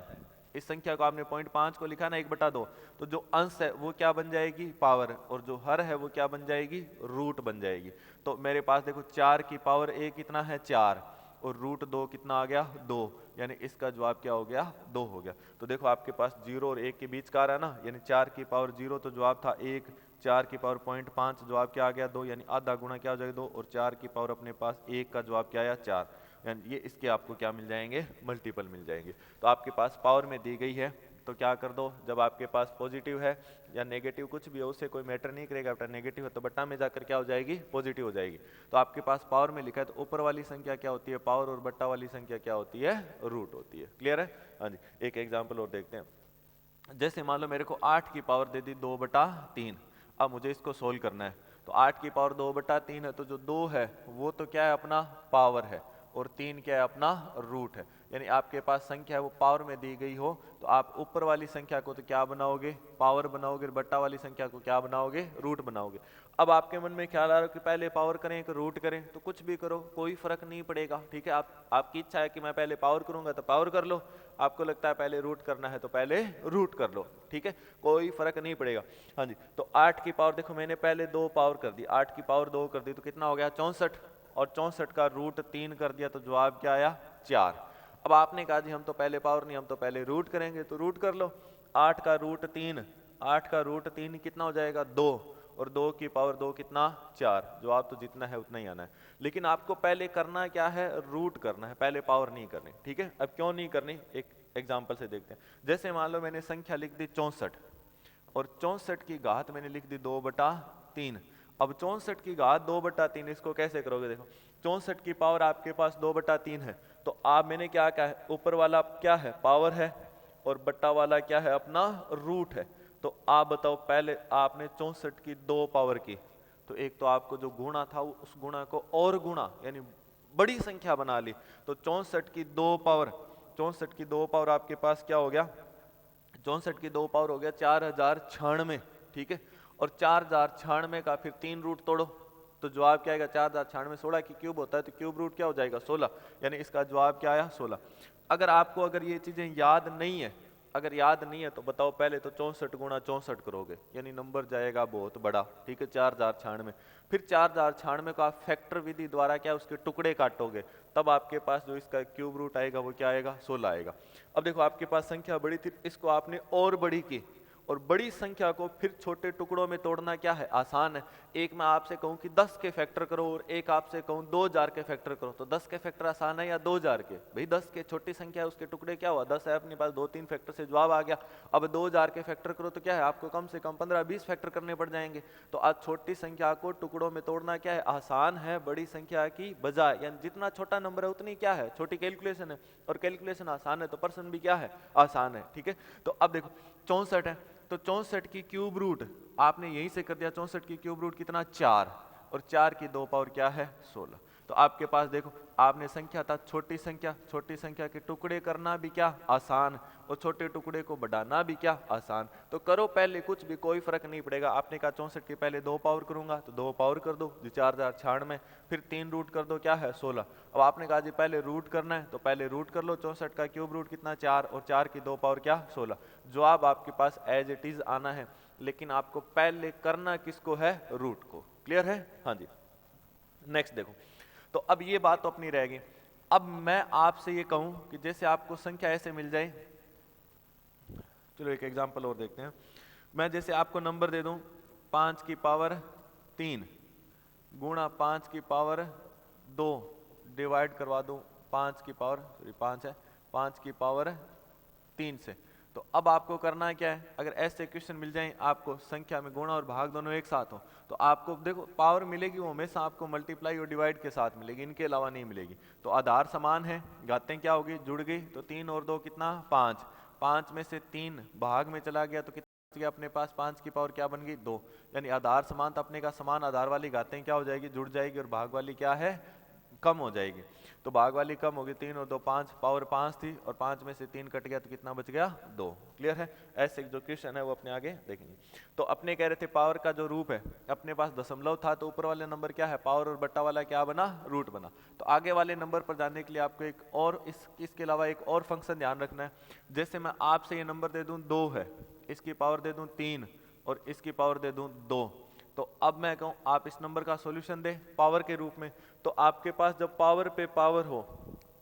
इस संख्या को आपने 0.5 को लिखा ना 1/2, तो जो अंश है वो क्या बन जाएगी, पावर, और जो हर है वो क्या बन जाएगी, रूट बन जाएगी। तो मेरे पास देखो 4 की पावर a कितना है 4, और रूट 2 कितना आ गया 2, यानी इसका जवाब क्या हो गया 2 हो गया। तो देखो आपके पास 0 और 1 के बीच का आ रहा है ना, यानी 4 की पावर 0 तो जवाब था 1, 4 की पावर 0.5 जवाब क्या आ गया 2, यानी आधा गुणा क्या हो जाएगा 2, और 4 की पावर अपने पास 1 का जवाब क्या आया 4, यानी ये इसके आपको क्या मिल जाएंगे, मल्टीपल मिल जाएंगे। तो आपके पास पावर में दी गई है तो क्या कर दो, जब आपके पास पॉजिटिव है या नेगेटिव कुछ भी हो उससे कोई मैटर नहीं करेगा, बेटा नेगेटिव है तो बट्टा में जाकर क्या हो जाएगी, पॉजिटिव हो जाएगी। तो आपके पास पावर में लिखा है तो ऊपर वाली संख्या क्या होती है, पावर, और बट्टा वाली संख्या क्या होती है, रूट होती है। क्लियर है। हाँ जी, एक एग्जाम्पल और देखते हैं। जैसे मान लो मेरे को 8 की पावर दे दी 2/3, अब मुझे इसको सोल्व करना है। तो 8 की पावर 2/3 है तो जो 2 है वो तो क्या है अपना पावर है, और 3 क्या है अपना रूट है। यानी आपके पास संख्या है वो पावर में दी गई हो तो आप ऊपर वाली संख्या को तो क्या बनाओगे, पावर बनाओगे, बट्टा वाली संख्या को क्या बनाओगे, रूट बनाओगे। अब आपके मन में ख्याल आ रहा है कि पहले पावर करें कि रूट करें, तो कुछ भी करो कोई फर्क नहीं पड़ेगा। ठीक है, आपकी इच्छा है कि मैं पहले पावर करूंगा तो पावर कर लो, आपको लगता है पहले रूट करना है तो पहले रूट कर लो। ठीक है, कोई फर्क नहीं पड़ेगा। हाँ जी, तो 8 की पावर देखो मैंने पहले 2 पावर कर दी, 8 की पावर 2 कर दी तो कितना हो गया 64, और 64 का रूट 3 कर दिया तो जवाब क्या आया 4। अब आपने कहा जी हम तो पहले पावर नहीं, हम तो पहले रूट करेंगे, तो रूट कर लो। 8 का रूट 3, 8 का रूट 3 कितना हो जाएगा 2, और 2 की पावर 2 कितना 4, जवाब तो जितना है उतना ही आना है। लेकिन आपको पहले करना क्या है, रूट करना है, पहले पावर नहीं करनी। ठीक है, अब क्यों नहीं करनी एक एग्जाम्पल से देखते हैं। जैसे मान लो मैंने संख्या लिख दी 64, और 64 की घात मैंने लिख दी 2/3। अब 64 की घात 2/3 इसको कैसे करोगे, देखो 64 की पावर आपके पास 2/3 है, तो आप मैंने क्या कहा है, ऊपर वाला क्या है पावर है, और बट्टा वाला क्या है अपना रूट है। तो आप बताओ पहले आपने 64 की 2 पावर की, तो एक तो आपको जो गुणा था उस गुणा को और गुणा यानी बड़ी संख्या बना ली, तो 64 की 2 पावर, 64 की 2 पावर आपके पास क्या हो गया, 64 की 2 पावर हो गया 4096। ठीक है, और 4096 का फिर 3 रूट तोड़ो तो जवाब क्या आएगा 4096, 16 की क्यूब होता है तो क्यूब रूट क्या हो जाएगा 16, यानी इसका जवाब क्या आया 16। अगर ये चीजें याद नहीं है, अगर याद नहीं है तो बताओ पहले तो 64 गुणा 64 करोगे, यानी नंबर जाएगा बहुत बड़ा। ठीक है, 4096, फिर 4096 को आप फैक्टर विधि द्वारा क्या उसके टुकड़े काटोगे, तब आपके पास जो इसका क्यूब रूट आएगा वो क्या आएगा 16 आएगा। अब देखो आपके पास संख्या बड़ी थी, इसको आपने और बड़ी की, और बड़ी संख्या को फिर छोटे टुकड़ों में तोड़ना क्या है, आसान है। एक मैं आपसे कहूं कि 10 के फैक्टर करो और एक आपसे कहूं 2000 के फैक्टर करो, तो 10 के फैक्टर आसान है या 2000 के, भाई 10 के छोटी संख्या है उसके टुकड़े क्या हुआ 10 है, अपने पास 2-3 फैक्टर से जवाब आ गया। अब 2000 के फैक्टर करो तो क्या है, आपको कम से कम 15-20 फैक्टर करने पड़ जाएंगे। तो आज छोटी संख्या को टुकड़ों में तोड़ना क्या है, आसान है बड़ी संख्या की बजाय, यानी जितना छोटा नंबर है उतनी क्या है छोटी कैलकुलेशन है, और कैलकुलेशन आसान है तो पर्सन भी क्या है आसान है। ठीक है, तो अब देखो 64 है तो 64 की क्यूब रूट आपने यहीं से कर दिया, 64 की क्यूब रूट कितना 4, और 4 की 2 पावर क्या है 16। तो आपके पास देखो आपने संख्या था छोटी संख्या के टुकड़े करना भी क्या आसान, और छोटे टुकड़े को बढ़ाना भी क्या आसान। तो करो पहले कुछ भी कोई फर्क नहीं पड़ेगा। आपने कहा 64 की पहले 2 पावर करूंगा तो 2 पावर कर दो जो 4096, फिर 3 रूट कर दो क्या है 16। अब आपने कहा जी पहले रूट करना है तो पहले रूट कर लो, 64 का क्यूब रूट कितना 4, और 4 की 2 पावर क्या 16। जवाब आपके पास एज इट इज आना है, लेकिन आपको पहले करना किसको है, रूट को। क्लियर है। हाँ जी, नेक्स्ट देखो, तो अब ये बात तो अपनी रहेगी। अब मैं आपसे ये कहूं कि जैसे आपको संख्या ऐसे मिल जाए, चलो एक एग्जांपल और देखते हैं। मैं जैसे आपको नंबर दे दूं 5 की पावर 3 गुणा 5 की पावर 2 डिवाइड करवा दूं 5 की पावर 5 है 5 की पावर 3 से। तो अब आपको करना है क्या है, अगर ऐसे इक्वेशन मिल जाए आपको संख्या में गुणा और भाग दोनों एक साथ हो, तो आपको देखो पावर मिलेगी वो हमेशा आपको मल्टीप्लाई और डिवाइड के साथ मिलेगी, इनके अलावा नहीं मिलेगी। तो आधार समान है, घातें क्या होगी, जुड़ गई, तो 3 और 2 कितना 5, 5 में से 3 भाग में चला गया तो कितना गया अपने पास, 5 की पावर क्या बन गई 2। यानी आधार समान तो अपने का समान आधार वाली घातें क्या हो जाएगी, जुड़ जाएगी, और भाग वाली क्या है, कम हो जाएगी। तो भाग वाली कम होगी, 3 और 2 5, पावर 5 थी और 5 में से 3 कट गया तो कितना बच गया 2। क्लियर है। ऐसे जो क्वेश्चन है वो अपने आगे देखेंगे। तो अपने कह रहे थे पावर का जो रूप है, अपने पास दशमलव था तो ऊपर वाले नंबर क्या है, पावर और बट्टा वाला क्या बना, रूट बना। तो आगे वाले नंबर पर जाने के लिए आपको एक और इसके अलावा एक और फंक्शन ध्यान रखना है। जैसे मैं आपसे ये नंबर दे दूं 2 है, इसकी पावर दे दूं 3 और इसकी पावर दे दूं 2, तो अब मैं कहूं आप इस नंबर का सॉल्यूशन दे पावर के रूप में, तो आपके पास जब पावर पे पावर हो,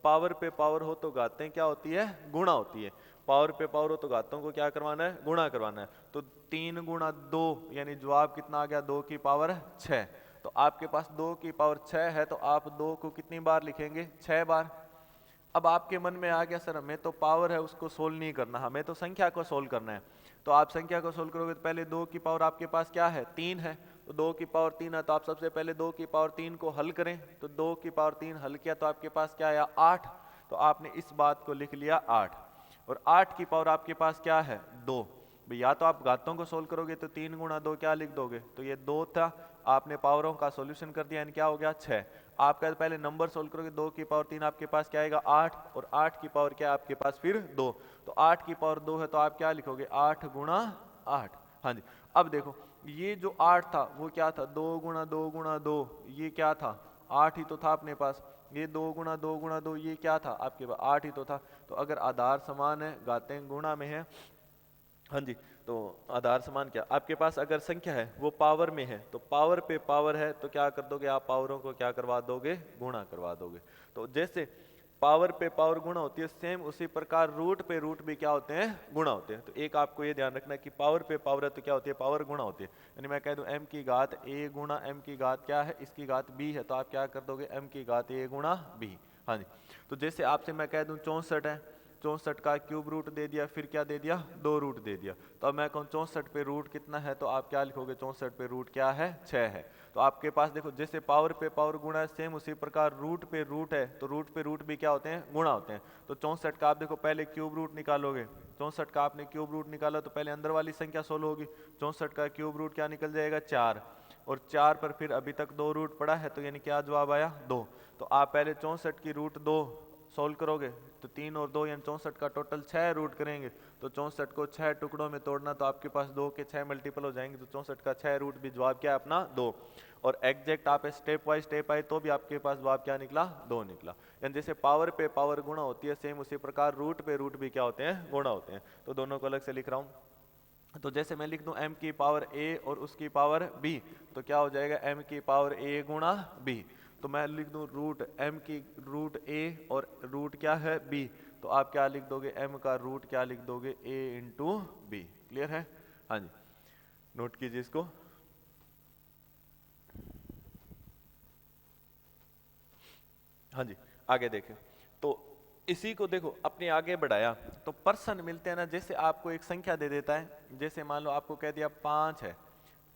पावर पे पावर हो तो घातें क्या होती है, गुणा होती है। पावर पे पावर हो तो घातों को क्या करवाना है, गुणा करवाना है। तो 3 गुणा 2 यानी जवाब कितना आ गया, 2 की पावर 6। तो आपके पास 2 की पावर 6 है, तो आप 2 को कितनी बार लिखेंगे, 6 बार। अब आपके मन में आ गया सर हमें तो पावर है उसको सोल्व नहीं करना, हमें तो संख्या को सोल्व करना है। तो आप संख्या को सोल्व करोगे तो पहले 2 की पावर आपके पास क्या है, 3 है, तो 2 की पावर 3 है, तो आप सबसे पहले 2 की पावर 3 को हल करें। तो 2 की पावर 3 हल किया तो आपके पास क्या आया 8, तो आपने इस बात को लिख लिया 8। और 8 की पावर आपके पास क्या है 2। या तो आप घातों को सोल्व करोगे तो 3 गुणा 2 क्या लिख दोगे, तो ये 2 था, आपने पावरों का सॉल्यूशन कर दिया, यानी क्या हो गया 6। आपका पहले नंबर सोल्व करोगे, 2 की पावर 3 आपके पास क्या आएगा 8, और 8 की पावर क्या है आपके पास फिर 2, तो 8 की पावर 2 है, तो आप क्या लिखोगे 8 गुणा 8। हाँ जी। अब देखो ये जो 8 था वो क्या था, 2 गुणा 2 गुणा 2, ये क्या था 8 ही तो था अपने पास। ये 2 गुणा 2 गुणा 2 ये क्या था आपके पास 8 ही तो था। तो अगर आधार समान है, घातें गुणा में है, हाँ जी, तो आधार समान क्या आपके पास अगर संख्या है वो पावर में है, तो पावर पे पावर है तो क्या कर दोगे आप, पावरों को क्या करवा दोगे, गुणा करवा दोगे। तो जैसे पावर पे पावर गुणा होती है, सेम उसी प्रकार रूट पे रूट भी क्या होते हैं, गुणा होते हैं। तो एक आपको ये ध्यान रखना है कि पावर पे पावर है तो क्या होती है, पावर गुणा होती है। यानी मैं कह दूं m की घात a गुणा m की घात क्या है, इसकी घात b है, तो आप क्या कर दोगे m की घात a गुणा b। हाँ जी। तो जैसे आपसे मैं कह दूं 64 है, 64 का क्यूब रूट दे दिया, फिर क्या दे दिया 2 रूट दे दिया, तो अब मैं कहूँ 64 पे रूट कितना है, तो आप क्या लिखोगे 64 पे रूट क्या है 6 है। तो आपके पास देखो जैसे पावर पे पावर गुणा है, सेम उसी प्रकार रूट पे रूट है, तो रूट पे रूट भी क्या होते हैं, गुणा होते हैं। तो 64 का आप देखो पहले क्यूब रूट निकालोगे, 64 का आपने क्यूब रूट निकाला तो पहले अंदर वाली संख्या सोल्व होगी, 64 का क्यूब रूट क्या निकल जाएगा 4, और 4 पर फिर अभी तक 2 रूट पड़ा है, तो यानी क्या जवाब आया 2। तो आप पहले 64 की रूट 2 सोल्व करोगे, तो 3 और 2 यानी 64 का टोटल 6 रूट करेंगे, तो 64 को 6 टुकड़ों में तोड़ना, तो आपके पास 2 के 6 मल्टीपल हो जाएंगे, तो 64 का 6 रूट भी जवाब क्या है अपना 2। और एग्जैक्ट आप स्टेप वाइज स्टेप आए तो भी आपके पास जवाब क्या निकला 2 निकला। यानी जैसे पावर पे पावर गुणा होती है, सेम उसी प्रकार रूट पे रूट भी क्या होते हैं, गुणा होते हैं। तो दोनों को अलग से लिख रहा हूँ। तो जैसे मैं लिख दूं m की पावर a और उसकी पावर b, तो क्या हो जाएगा m की पावर a गुणा b। तो मैं लिख दूं रूट m की रूट a और रूट क्या है b, तो आप क्या लिख दोगे m का रूट क्या लिख दोगे a इंटू b। क्लियर है। हाँ जी, नोट कीजिए इसको। हाँ जी, आगे देखें। तो इसी को देखो अपने आगे बढ़ाया, तो पर्सन मिलते हैं ना, जैसे आपको एक संख्या दे देता है, जैसे मान लो आपको कह दिया 5 है,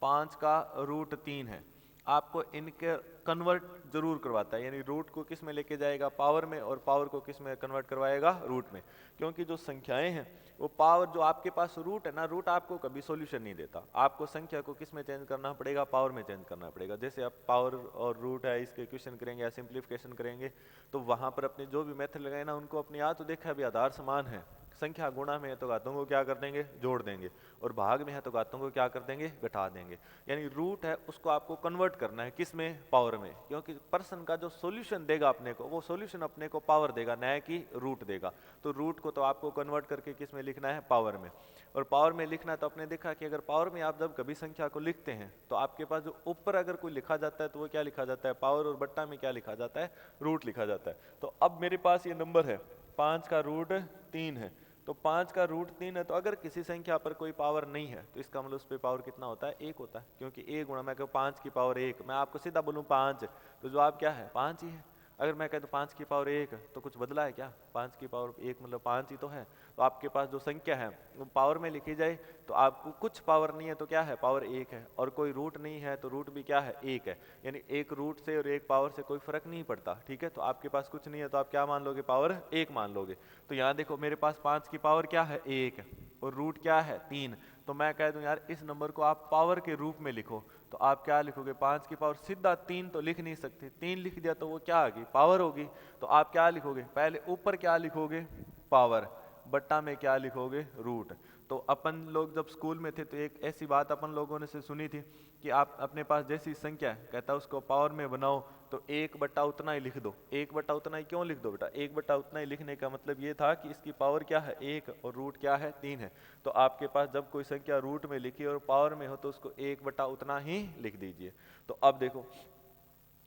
5 का रूट 3 है, आपको इनके कन्वर्ट जरूर करवाता है, यानी रूट को किस में लेके जाएगा, पावर में, और पावर को किस में कन्वर्ट करवाएगा, रूट में। क्योंकि जो संख्याएं हैं वो पावर जो आपके पास रूट है ना, रूट आपको कभी सॉल्यूशन नहीं देता, आपको संख्या को किस में चेंज करना पड़ेगा, पावर में चेंज करना पड़ेगा। जैसे आप पावर और रूट है इसके इक्वेशन करेंगे या सिंप्लीफिकेशन करेंगे, तो वहां पर अपने जो भी मेथड लगाए ना उनको अपने याद तो देखा भी आधार समान है, संख्या गुणा में है तो घातों को क्या कर देंगे, जोड़ देंगे, और भाग में है तो घातों को क्या कर देंगे, घटा देंगे। यानी रूट है उसको आपको कन्वर्ट करना है किस में, पावर में, क्योंकि पर्सन का जो सॉल्यूशन देगा अपने को, वो सॉल्यूशन अपने को पावर देगा, न कि रूट देगा। तो रूट को तो आपको कन्वर्ट करके किस में लिखना है, पावर में। और पावर में लिखना है तो आपने देखा कि अगर पावर में आप जब कभी संख्या को लिखते हैं तो आपके पास जो ऊपर अगर कोई लिखा जाता है तो वो क्या लिखा जाता है, पावर, और बट्टा में क्या लिखा जाता है, रूट लिखा जाता है। तो अब मेरे पास ये नंबर है 5 का रूट 3 है, तो 5 का रूट 3 है, तो अगर किसी संख्या पर कोई पावर नहीं है तो इसका मतलब उस पर पावर कितना होता है, 1 होता है, क्योंकि 1 गुणा मैं कहूँ 5 की पावर 1, मैं आपको सीधा बोलूँ 5, तो जवाब क्या है 5 ही है। अगर मैं कहता हूँ 5 की पावर 1 तो कुछ बदला है क्या? 5 की पावर 1 मतलब 5 ही तो है। तो आपके पास जो संख्या है वो पावर में लिखी जाए तो आपको कुछ पावर नहीं है तो क्या है? पावर 1 है। और कोई रूट नहीं है तो रूट भी क्या है? 1 है। यानी एक रूट से और एक पावर से कोई फर्क नहीं पड़ता, ठीक है। तो आपके पास कुछ नहीं है तो आप क्या मान लोगे? पावर 1 मान लोगे। तो यहाँ देखो मेरे पास 5 की पावर क्या है? 1 और रूट क्या है? 3। तो मैं कह दूं यार इस नंबर को आप पावर के रूप में लिखो, तो आप क्या लिखोगे? 5 की पावर सीधा 3 तो लिख नहीं सकते, 3 लिख दिया तो वो क्या आ गई? पावर होगी। तो आप क्या लिखोगे? पहले ऊपर क्या लिखोगे? पावर, बट्टा में क्या लिखोगे? रूट। तो अपन लोग जब स्कूल में थे तो एक ऐसी बात अपन लोगों ने से सुनी थी कि आप अपने पास जैसी संख्या है कहता है उसको पावर में बनाओ तो 1 बट्टा उतना ही लिख दो। 1 बट्टा उतना ही क्यों लिख दो बेटा? 1 बट्टा उतना ही लिखने का मतलब ये था कि इसकी पावर क्या है? 1 और रूट क्या है? 3 है। तो आपके पास जब कोई संख्या रूट में लिखी और पावर में हो तो उसको 1 बट्टा उतना ही लिख दीजिए। तो अब देखो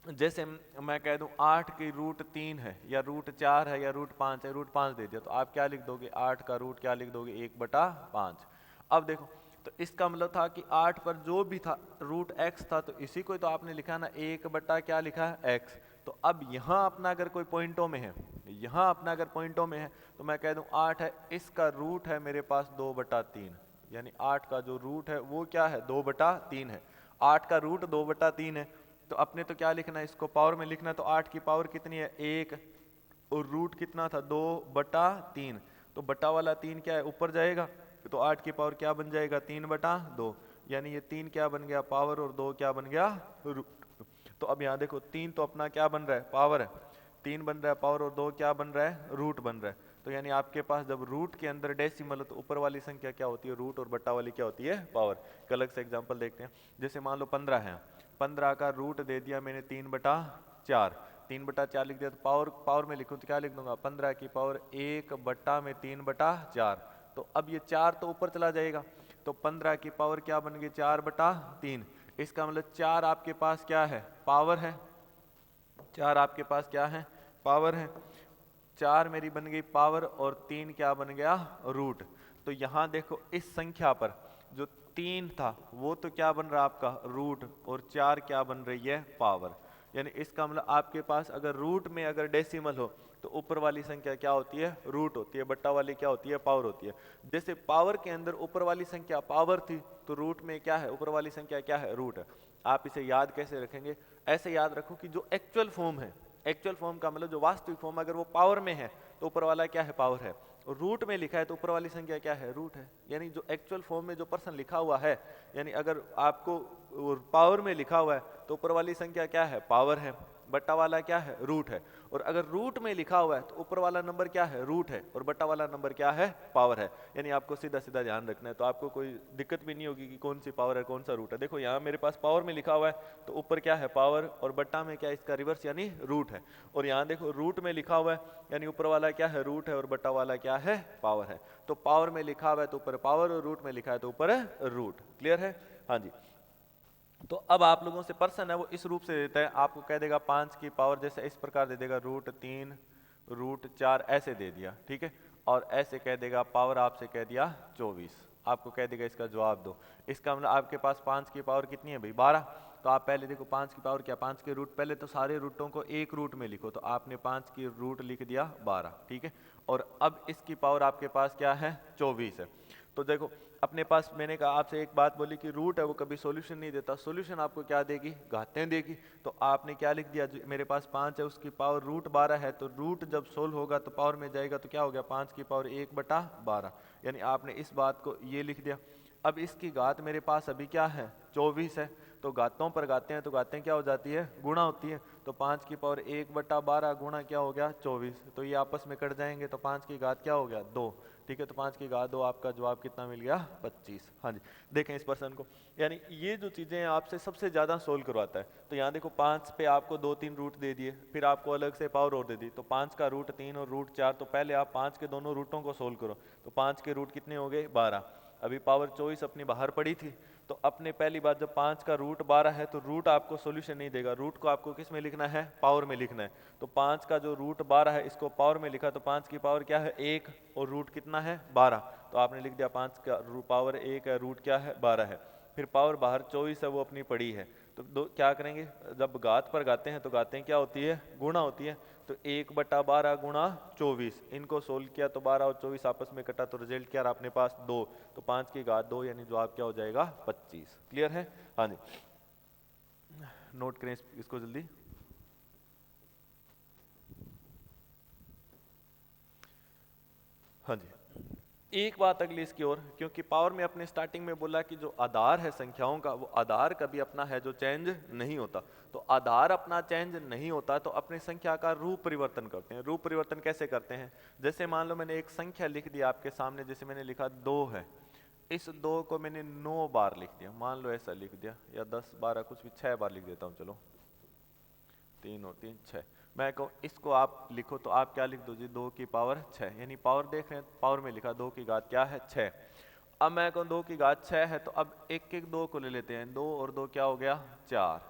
जैसे मैं कह दूं 8 की रूट 3 है या रूट 4 है या रूट 5 है, रूट 5 दे दिया तो आप क्या लिख दोगे? 8 का रूट क्या लिख दोगे? 1/5। अब देखो तो इसका मतलब था कि 8 पर जो भी था रूट x था तो इसी को तो आपने लिखा ना 1 बटा क्या लिखा है? x। तो अब यहाँ अपना अगर कोई पॉइंटों में है, यहाँ अपना अगर पॉइंटों में है तो मैं कह दूं 8 है, इसका रूट है मेरे पास 2/3, यानी 8 का जो रूट है वो क्या है? 2/3 है। 8 का रूट 2/3 है तो अपने तो क्या लिखना है? इसको पावर में लिखना है। तो 8 की पावर कितनी है? 1 और रूट कितना था? 2/3। तो बटा वाला 3 क्या है? ऊपर जाएगा तो 8 की पावर क्या बन जाएगा? 3/2। यानी ये 3 क्या बन गया? पावर, और 2 क्या बन गया? रूट। तो अब यहाँ देखो 3 तो अपना क्या बन रहा है? पावर है। 3 बन रहा है पावर और 2 क्या बन रहा है? रूट बन रहा है। तो यानी आपके पास जब रूट के अंदर डेसिमल हो तो ऊपर वाली संख्या क्या होती है? रूट, और बट्टा वाली क्या होती है? पावर। एक अलग से एग्जांपल देखते हैं। जैसे मान लो 15 है, 15 का रूट दे दिया मैंने 3/4, 3/4 लिख दिया तो पावर में लिखूं तो क्या लिख दूंगा? 15 की पावर 1/3/4। तो अब ये 4 तो ऊपर चला जाएगा तो 15 की पावर क्या बन गई? 4/3। इसका मतलब 4 आपके पास क्या है? पावर है। 4 आपके पास क्या है? पावर है। 4 मेरी बन गई पावर और 3 क्या बन गया? रूट। तो यहां देखो इस संख्या पर जो 3 था वो तो क्या बन रहा है आपका? रूट, और 4 क्या बन रही है? पावर। यानी इसका मतलब आपके पास अगर रूट में अगर डेसिमल हो तो ऊपर वाली संख्या क्या होती है? रूट होती है। बट्टा वाली क्या होती है? पावर होती है। जैसे पावर के अंदर ऊपर वाली संख्या पावर थी तो रूट में क्या है? ऊपर वाली संख्या क्या है? रूट है। आप इसे याद कैसे रखेंगे? ऐसे याद रखो कि जो एक्चुअल फॉर्म है, एक्चुअल फॉर्म का मतलब जो वास्तविक फॉर्म, अगर वो पावर में है तो ऊपर वाला क्या है? पावर है। और रूट में लिखा है तो ऊपर वाली संख्या क्या है? रूट है। यानी जो एक्चुअल फॉर्म में जो पर्सन लिखा हुआ है, यानी अगर आपको पावर में लिखा हुआ है तो ऊपर वाली संख्या क्या है? पावर है। बट्टा वाला क्या है? रूट है। और अगर रूट में लिखा हुआ है तो ऊपर वाला नंबर क्या है? रूट है, और बट्टा वाला नंबर क्या है? पावर है। यानी आपको सीधा सीधा ध्यान रखना है, तो आपको कोई दिक्कत भी नहीं होगी कि कौन सी पावर है कौन सा रूट है। देखो यहाँ मेरे पास पावर में लिखा हुआ है तो ऊपर क्या है? पावर, और बट्टा में क्या है? इसका रिवर्स यानी रूट है। और यहाँ देखो रूट में लिखा हुआ है यानी ऊपर वाला क्या है? रूट है, और बट्टा वाला क्या है? पावर है। तो पावर में लिखा हुआ है तो ऊपर पावर, और रूट में लिखा है तो ऊपर रूट। क्लियर है? हाँ जी। तो अब आप लोगों से पर्सन है वो इस रूप से देता है, आपको कह देगा 5 की पावर जैसे इस प्रकार दे देगा, √3 √4 ऐसे दे दिया, ठीक है। और ऐसे कह देगा पावर आपसे कह दिया 24, आपको कह देगा इसका जवाब दो। इसका मतलब आपके पास 5 की पावर कितनी है भाई? 12। तो आप पहले देखो 5 की पावर क्या? 5 के रूट, पहले तो सारे रूटों को एक रूट में लिखो, तो आपने 5 की रूट लिख दिया 12, ठीक है। और अब इसकी पावर आपके पास क्या है? 24 है। तो देखो अपने पास मैंने कहा आपसे एक बात बोली कि रूट है वो कभी सॉल्यूशन नहीं देता, सॉल्यूशन आपको क्या देगी? घातें देगी। तो आपने क्या लिख दिया? मेरे पास 5 है उसकी पावर √12 है, तो रूट जब सोल्व होगा तो पावर में जाएगा तो क्या हो गया? 5 की पावर 1/12, यानी आपने इस बात को ये लिख दिया। अब इसकी घात मेरे पास अभी क्या है? 24 है। तो घातों पर घातें हैं तो घातें क्या हो जाती है? गुणा होती है। तो 5 की पावर 1/12 गुणा क्या हो गया? 24। तो ये आपस में कट जाएंगे तो 5 की घात क्या हो गया? 2, ठीक है। तो 5 की घात 2, आपका जवाब कितना मिल गया? 25। हाँ जी, देखें इस पर्सन को, यानी ये जो चीजें हैं आपसे सबसे ज्यादा सोल्व करवाता है। तो यहाँ देखो 5 पे आपको 2-3 रूट दे दिए, फिर आपको अलग से पावर और दे दी, तो 5 का √3 और √4, तो पहले आप 5 के दोनों रूटों को सोल्व करो। तो 5 के रूट कितने हो गए? 12। अभी पावर 24 अपनी बाहर पड़ी थी, तो अपने पहली बात जब 5 का √12 है तो रूट आपको सॉल्यूशन नहीं देगा, रूट को आपको किस में लिखना है? पावर में लिखना है। तो 5 का जो √12 है इसको पावर में लिखा, तो 5 की पावर क्या है? 1, और रूट कितना है? 12। तो आपने लिख दिया 5 का पावर 1 है, रूट क्या है? 12 है। फिर पावर बाहर 24 है वो अपनी पड़ी है, तो दो क्या करेंगे, जब घात पर गाते हैं तो गाते हैं क्या होती है, गुणा होती है। तो 1/12 गुणा 24, इनको सोल्व किया तो 12 और 24 आपस में कटा तो रिजल्ट क्या रहा अपने पास 2, तो 5 की घात 2 यानी जवाब क्या हो जाएगा 25। क्लियर है? हाँ जी, नोट करें इसको जल्दी। हाँ जी, एक बात अगली इसकी ओर, क्योंकि पावर में अपने स्टार्टिंग में बोला कि जो आधार है संख्याओं का, वो आधार कभी अपना है जो चेंज नहीं होता। तो आधार अपना चेंज नहीं होता तो अपनी संख्या का रूप परिवर्तन करते हैं। रूप परिवर्तन कैसे करते हैं? जैसे मान लो मैंने एक संख्या लिख दी आपके सामने, जैसे मैंने लिखा 2 है, इस 2 को मैंने 9 बार लिख दिया, मान लो ऐसा लिख दिया, या 10 12 कुछ भी, 6 बार लिख देता हूँ, चलो 3 और 3 6। मैं कहूँ इसको आप लिखो तो आप क्या लिख दो जी, 2 की पावर 6, यानी पावर देख रहे हैं, पावर में लिखा 2 की घात क्या है 6। अब मैं कहूँ 2 की घात 6 है, तो अब एक एक 2 को ले लेते हैं, 2 और 2 क्या हो गया 4,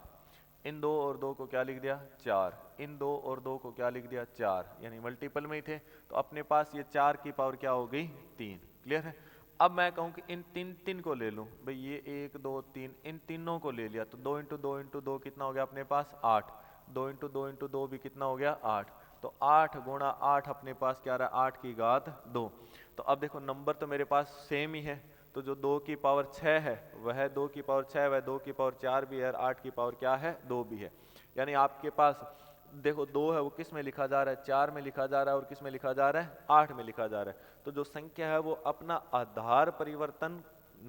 इन 2 और 2 को क्या लिख दिया 4, इन 2 और 2 को क्या लिख दिया 4, यानी मल्टीपल में ही थे, तो अपने पास ये 4 की पावर क्या हो गई 3। क्लियर है? अब मैं कहूँ कि इन तीन को ले लूँ, भाई ये 1 2 3, इन तीनों को ले लिया तो 2 इंटू 2 इंटू 2 कितना हो गया अपने पास 8, 2 इंटू 2 इंटू 2 भी कितना हो गया 8, तो 8 गुणा 8 अपने पास क्या रहा 8 की घात 2। तो अब देखो नंबर तो मेरे पास सेम ही है, तो जो 2 की पावर 6 है वह 2 की पावर 6, वह 2 की पावर 4 भी है, और 8 की पावर क्या है 2 भी है। यानी आपके पास देखो 2 है वो किस में लिखा जा रहा है 4 में लिखा जा रहा है, और किस में लिखा जा रहा है 8 में लिखा जा रहा है। तो जो संख्या है वो अपना आधार परिवर्तन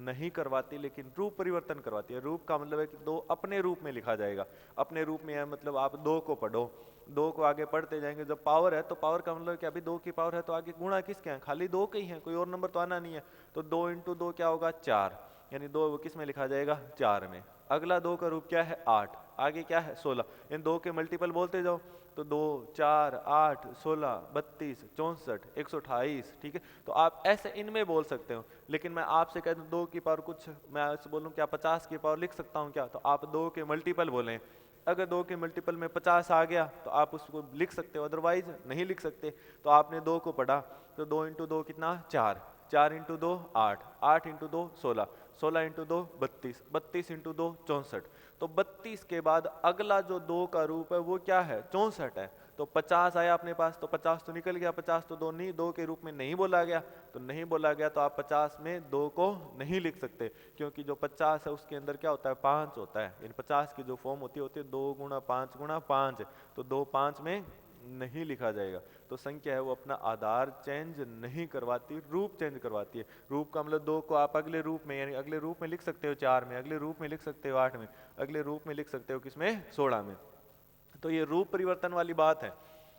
नहीं करवाती लेकिन रूप परिवर्तन करवाती है। रूप का मतलब है कि 2 अपने रूप में लिखा जाएगा, अपने रूप में है मतलब आप 2 को पढ़ो, 2 को आगे पढ़ते जाएंगे। जब पावर है तो पावर का मतलब कि अभी 2 की पावर है तो आगे गुणा किसके हैं, खाली 2 के ही है, कोई और नंबर तो आना नहीं है। तो 2 इंटू 2 क्या होगा 4, यानी 2 वो किस में लिखा जाएगा 4 में। अगला 2 का रूप क्या है 8, आगे क्या है 16, इन 2 के मल्टीपल बोलते जाओ, तो 2 4 8 16 32 64 128। ठीक है, तो आप ऐसे इनमें बोल सकते हो, लेकिन मैं आपसे कह दूं 2 की पावर कुछ, मैं आपसे बोलूं क्या 50 की पावर लिख सकता हूं क्या, तो आप 2 के मल्टीपल बोलें। अगर 2 के मल्टीपल में 50 आ गया तो आप उसको लिख सकते हो, अदरवाइज नहीं लिख सकते। तो आपने 2 को पढ़ा तो 2 इंटू 2 कितना 4, 4 इंटू 2 8, 8 इंटू 2 16, 16 इंटू 2 32, 32 इंटू 2 64। तो 32 के बाद अगला जो 2 का रूप है वो क्या है 64 है। तो 50 आया अपने पास, तो 50 तो निकल गया, 50 तो 2 नहीं 2 के रूप में नहीं बोला गया, तो नहीं बोला गया तो आप 50 में 2 को नहीं लिख सकते, क्योंकि जो 50 है उसके अंदर क्या होता है 5 होता है। यानी 50 की जो फॉर्म होती है 2 गुणा 5 गुणा 5, तो 2 5 में नहीं लिखा जाएगा। तो संख्या है वो अपना आधार चेंज नहीं करवाती, रूप चेंज करवाती है। रूप का मतलब 2 को आप अगले रूप में, यानी अगले रूप में लिख सकते हो 4 में, अगले रूप में लिख सकते हो 8 में, अगले रूप में लिख सकते हो किसमें 16 में। तो ये रूप परिवर्तन वाली बात है,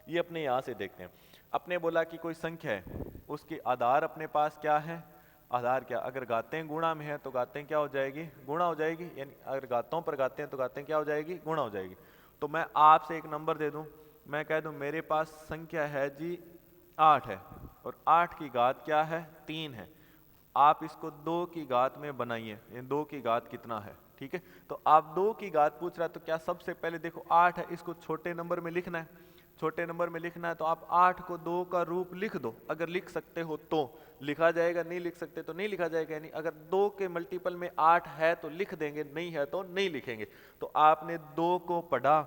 ये अपने यहाँ से देखते हैं। अपने बोला कि कोई संख्या है उसकी आधार अपने पास क्या है, आधार क्या, अगर घातें गुणा में है तो घातें क्या हो जाएगी गुणा हो जाएगी, यानी अगर घातों पर घातें हैं तो घातें क्या हो जाएगी गुणा हो जाएगी। तो मैं आपसे एक नंबर दे दूं, मैं कह दूं मेरे पास संख्या है जी 8 है, और 8 की घात क्या है 3 है। आप इसको 2 की घात में बनाइए, 2 की घात कितना है। ठीक है, तो आप 2 की घात पूछ रहा है तो क्या सबसे पहले देखो 8 है, इसको छोटे नंबर में लिखना है, छोटे नंबर में लिखना है तो आप 8 को 2 का रूप लिख दो, अगर लिख सकते हो तो लिखा जाएगा, नहीं लिख सकते तो नहीं लिखा जाएगा। यानी अगर 2 के मल्टीपल में 8 है तो लिख देंगे, नहीं है तो नहीं लिखेंगे। तो आपने 2 को पढ़ा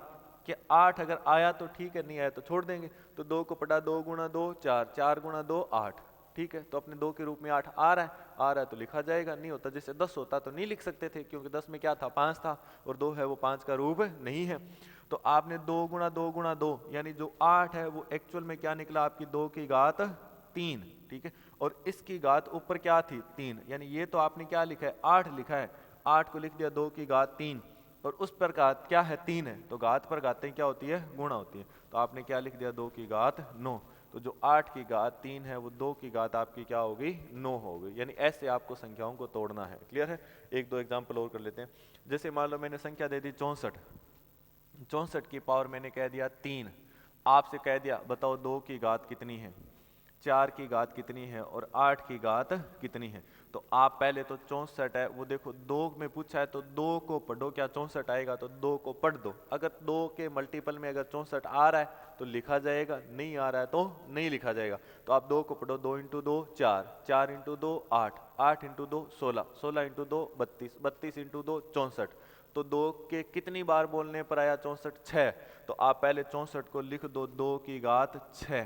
कि 8 अगर आया तो ठीक है, नहीं आया तो छोड़ देंगे। तो 2 को पढ़ा, 2 गुणा 2 4, 4 गुणा 2 8। ठीक है, तो अपने 2 के रूप में 8 आ रहा है, आ रहा है तो लिखा जाएगा, नहीं होता जैसे 10 होता तो नहीं लिख सकते थे, क्योंकि 10 में क्या था 5 था, और 2 है वो 5 का रूप नहीं है। तो आपने 2 गुणा 2 गुणा 2, यानी जो 8 है वो एक्चुअल में क्या निकला आपकी 2 की घात 3। ठीक है, और इसकी घात ऊपर क्या थी 3, यानी ये तो आपने क्या लिखा है 8 लिखा है, 8 को लिख दिया 2 की घात 3, और उस पर घात क्या है 3 है, तो घात पर घातें क्या होती है गुणा होती है। तो आपने क्या लिख दिया 2 की घात 9। तो जो 8 की घात 3 है वो 2 की घात आपकी क्या होगी 9 होगी। यानी ऐसे आपको संख्याओं को तोड़ना है। क्लियर है? एक दो एग्जांपल और कर लेते हैं। जैसे मान लो मैंने संख्या दे दी 64, 64 की पावर मैंने कह दिया 3, आपसे कह दिया बताओ 2 की घात कितनी है, 4 की घात कितनी है, और 8 की घात कितनी है। तो आप पहले तो 64 है वो देखो 2 में पूछा है तो 2 को पढ़ो, क्या 64 आएगा तो 2 को पढ़ दो। अगर 2 के मल्टीपल में अगर 64 आ रहा है तो लिखा जाएगा, नहीं आ रहा है तो नहीं लिखा जाएगा। तो आप 2 को पढ़ो, 2 into 2 4, 4 into 2 8, 8 into 2 16, 16 into 2 32, 32 into 2 64। तो 2 के कितनी बार बोलने पर आया 64? 6। तो आप पहले 64 को लिख दो 2 की घात 6।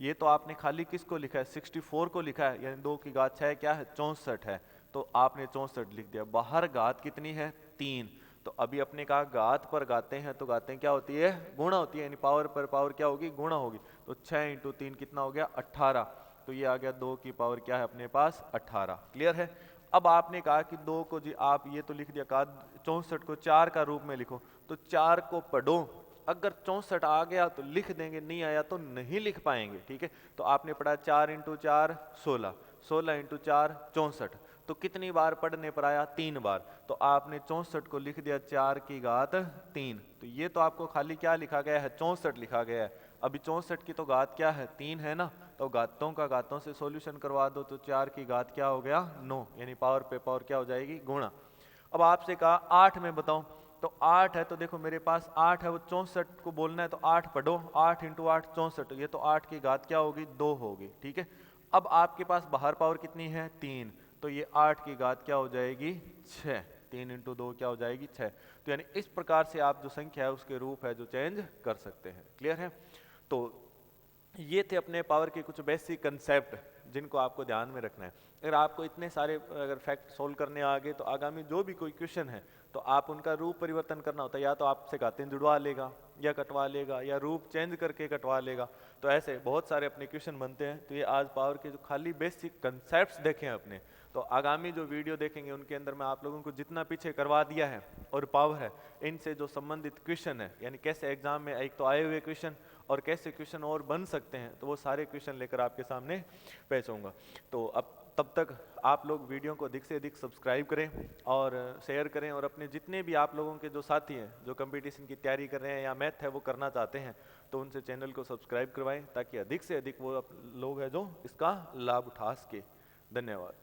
ये तो आपने खाली किसको लिखा है? 64 को लिखा है, यानी 2 की घात 6 क्या है? 64 है। तो आपने 64 लिख दिया। बाहर घात कितनी है? 3। तो अभी अपने कहा घात पर गाते हैं, तो गाते हैं क्या होती है? गुणा होती है, यानी पावर पर पावर क्या होगी? गुणा होगी। तो 6 इंटू 3 कितना हो गया? 18। तो ये आ गया 2 की पावर क्या है अपने पास? 18। क्लियर है? अब आपने कहा कि 2 को जी आप ये तो लिख दिया, कहा 64 को 4 का रूप में लिखो, तो 4 को पढ़ो। अगर 64 आ गया तो लिख देंगे, नहीं आया तो नहीं लिख पाएंगे। ठीक है, तो आपने पढ़ा 4 इंटू 4 16, 16 इंटू 4 64। तो कितनी बार पढ़ने पर आया? 3 बार। तो आपने 64 को लिख दिया 4 की घात 3। तो ये तो आपको खाली क्या लिखा गया है? 64 लिखा गया है। अभी 64 की तो घात क्या है? 3 है ना, तो घातों का घातों से सॉल्यूशन करवा दो, तो 4 की घात क्या हो गया? 9, यानी पावर पे पावर क्या हो जाएगी? गुणा। अब आपसे कहा 8 में बताओ, तो 8 है, तो देखो मेरे पास 8 है, वो 64 को बोलना है तो 8 पढ़ो, 8 इंटू 8 64, ये तो 8 की घात क्या होगी? 2 होगी। ठीक है, अब आपके पास बाहर पावर कितनी है? 3, तो ये 8 की घात क्या हो जाएगी? 6। 3 इंटू 2 क्या हो जाएगी? 6। तो यानी इस प्रकार से आप जो संख्या है उसके रूप है जो चेंज कर सकते हैं। क्लियर है? तो ये थे अपने पावर के कुछ बेसिक कंसेप्ट जिनको आपको ध्यान में रखना है। अगर आपको इतने सारे अगर फैक्ट सोल्व करने आ गए, तो आगामी जो भी कोई क्वेश्चन है तो आप उनका रूप परिवर्तन करना होता है, या तो आपसे घातें जुड़वा लेगा, या कटवा लेगा, या रूप चेंज करके कटवा लेगा। तो ऐसे बहुत सारे अपने क्वेश्चन बनते हैं। तो ये आज पावर के जो खाली बेसिक कंसेप्ट्स देखे हैं अपने, तो आगामी जो वीडियो देखेंगे उनके अंदर मैं आप लोगों को जितना पीछे करवा दिया है और पावर है, इनसे जो संबंधित क्वेश्चन है, यानी कैसे एग्जाम में एक तो आए हुए क्वेश्चन और कैसे क्वेश्चन और बन सकते हैं, तो वो सारे क्वेश्चन लेकर आपके सामने पेश होऊंगा। तो अब तब तक आप लोग वीडियो को अधिक से अधिक सब्सक्राइब करें और शेयर करें, और अपने जितने भी आप लोगों के जो साथी हैं जो कंपटीशन की तैयारी कर रहे हैं या मैथ है वो करना चाहते हैं, तो उनसे चैनल को सब्सक्राइब करवाएं, ताकि अधिक से अधिक वो लोग हैं जो इसका लाभ उठा सके। धन्यवाद।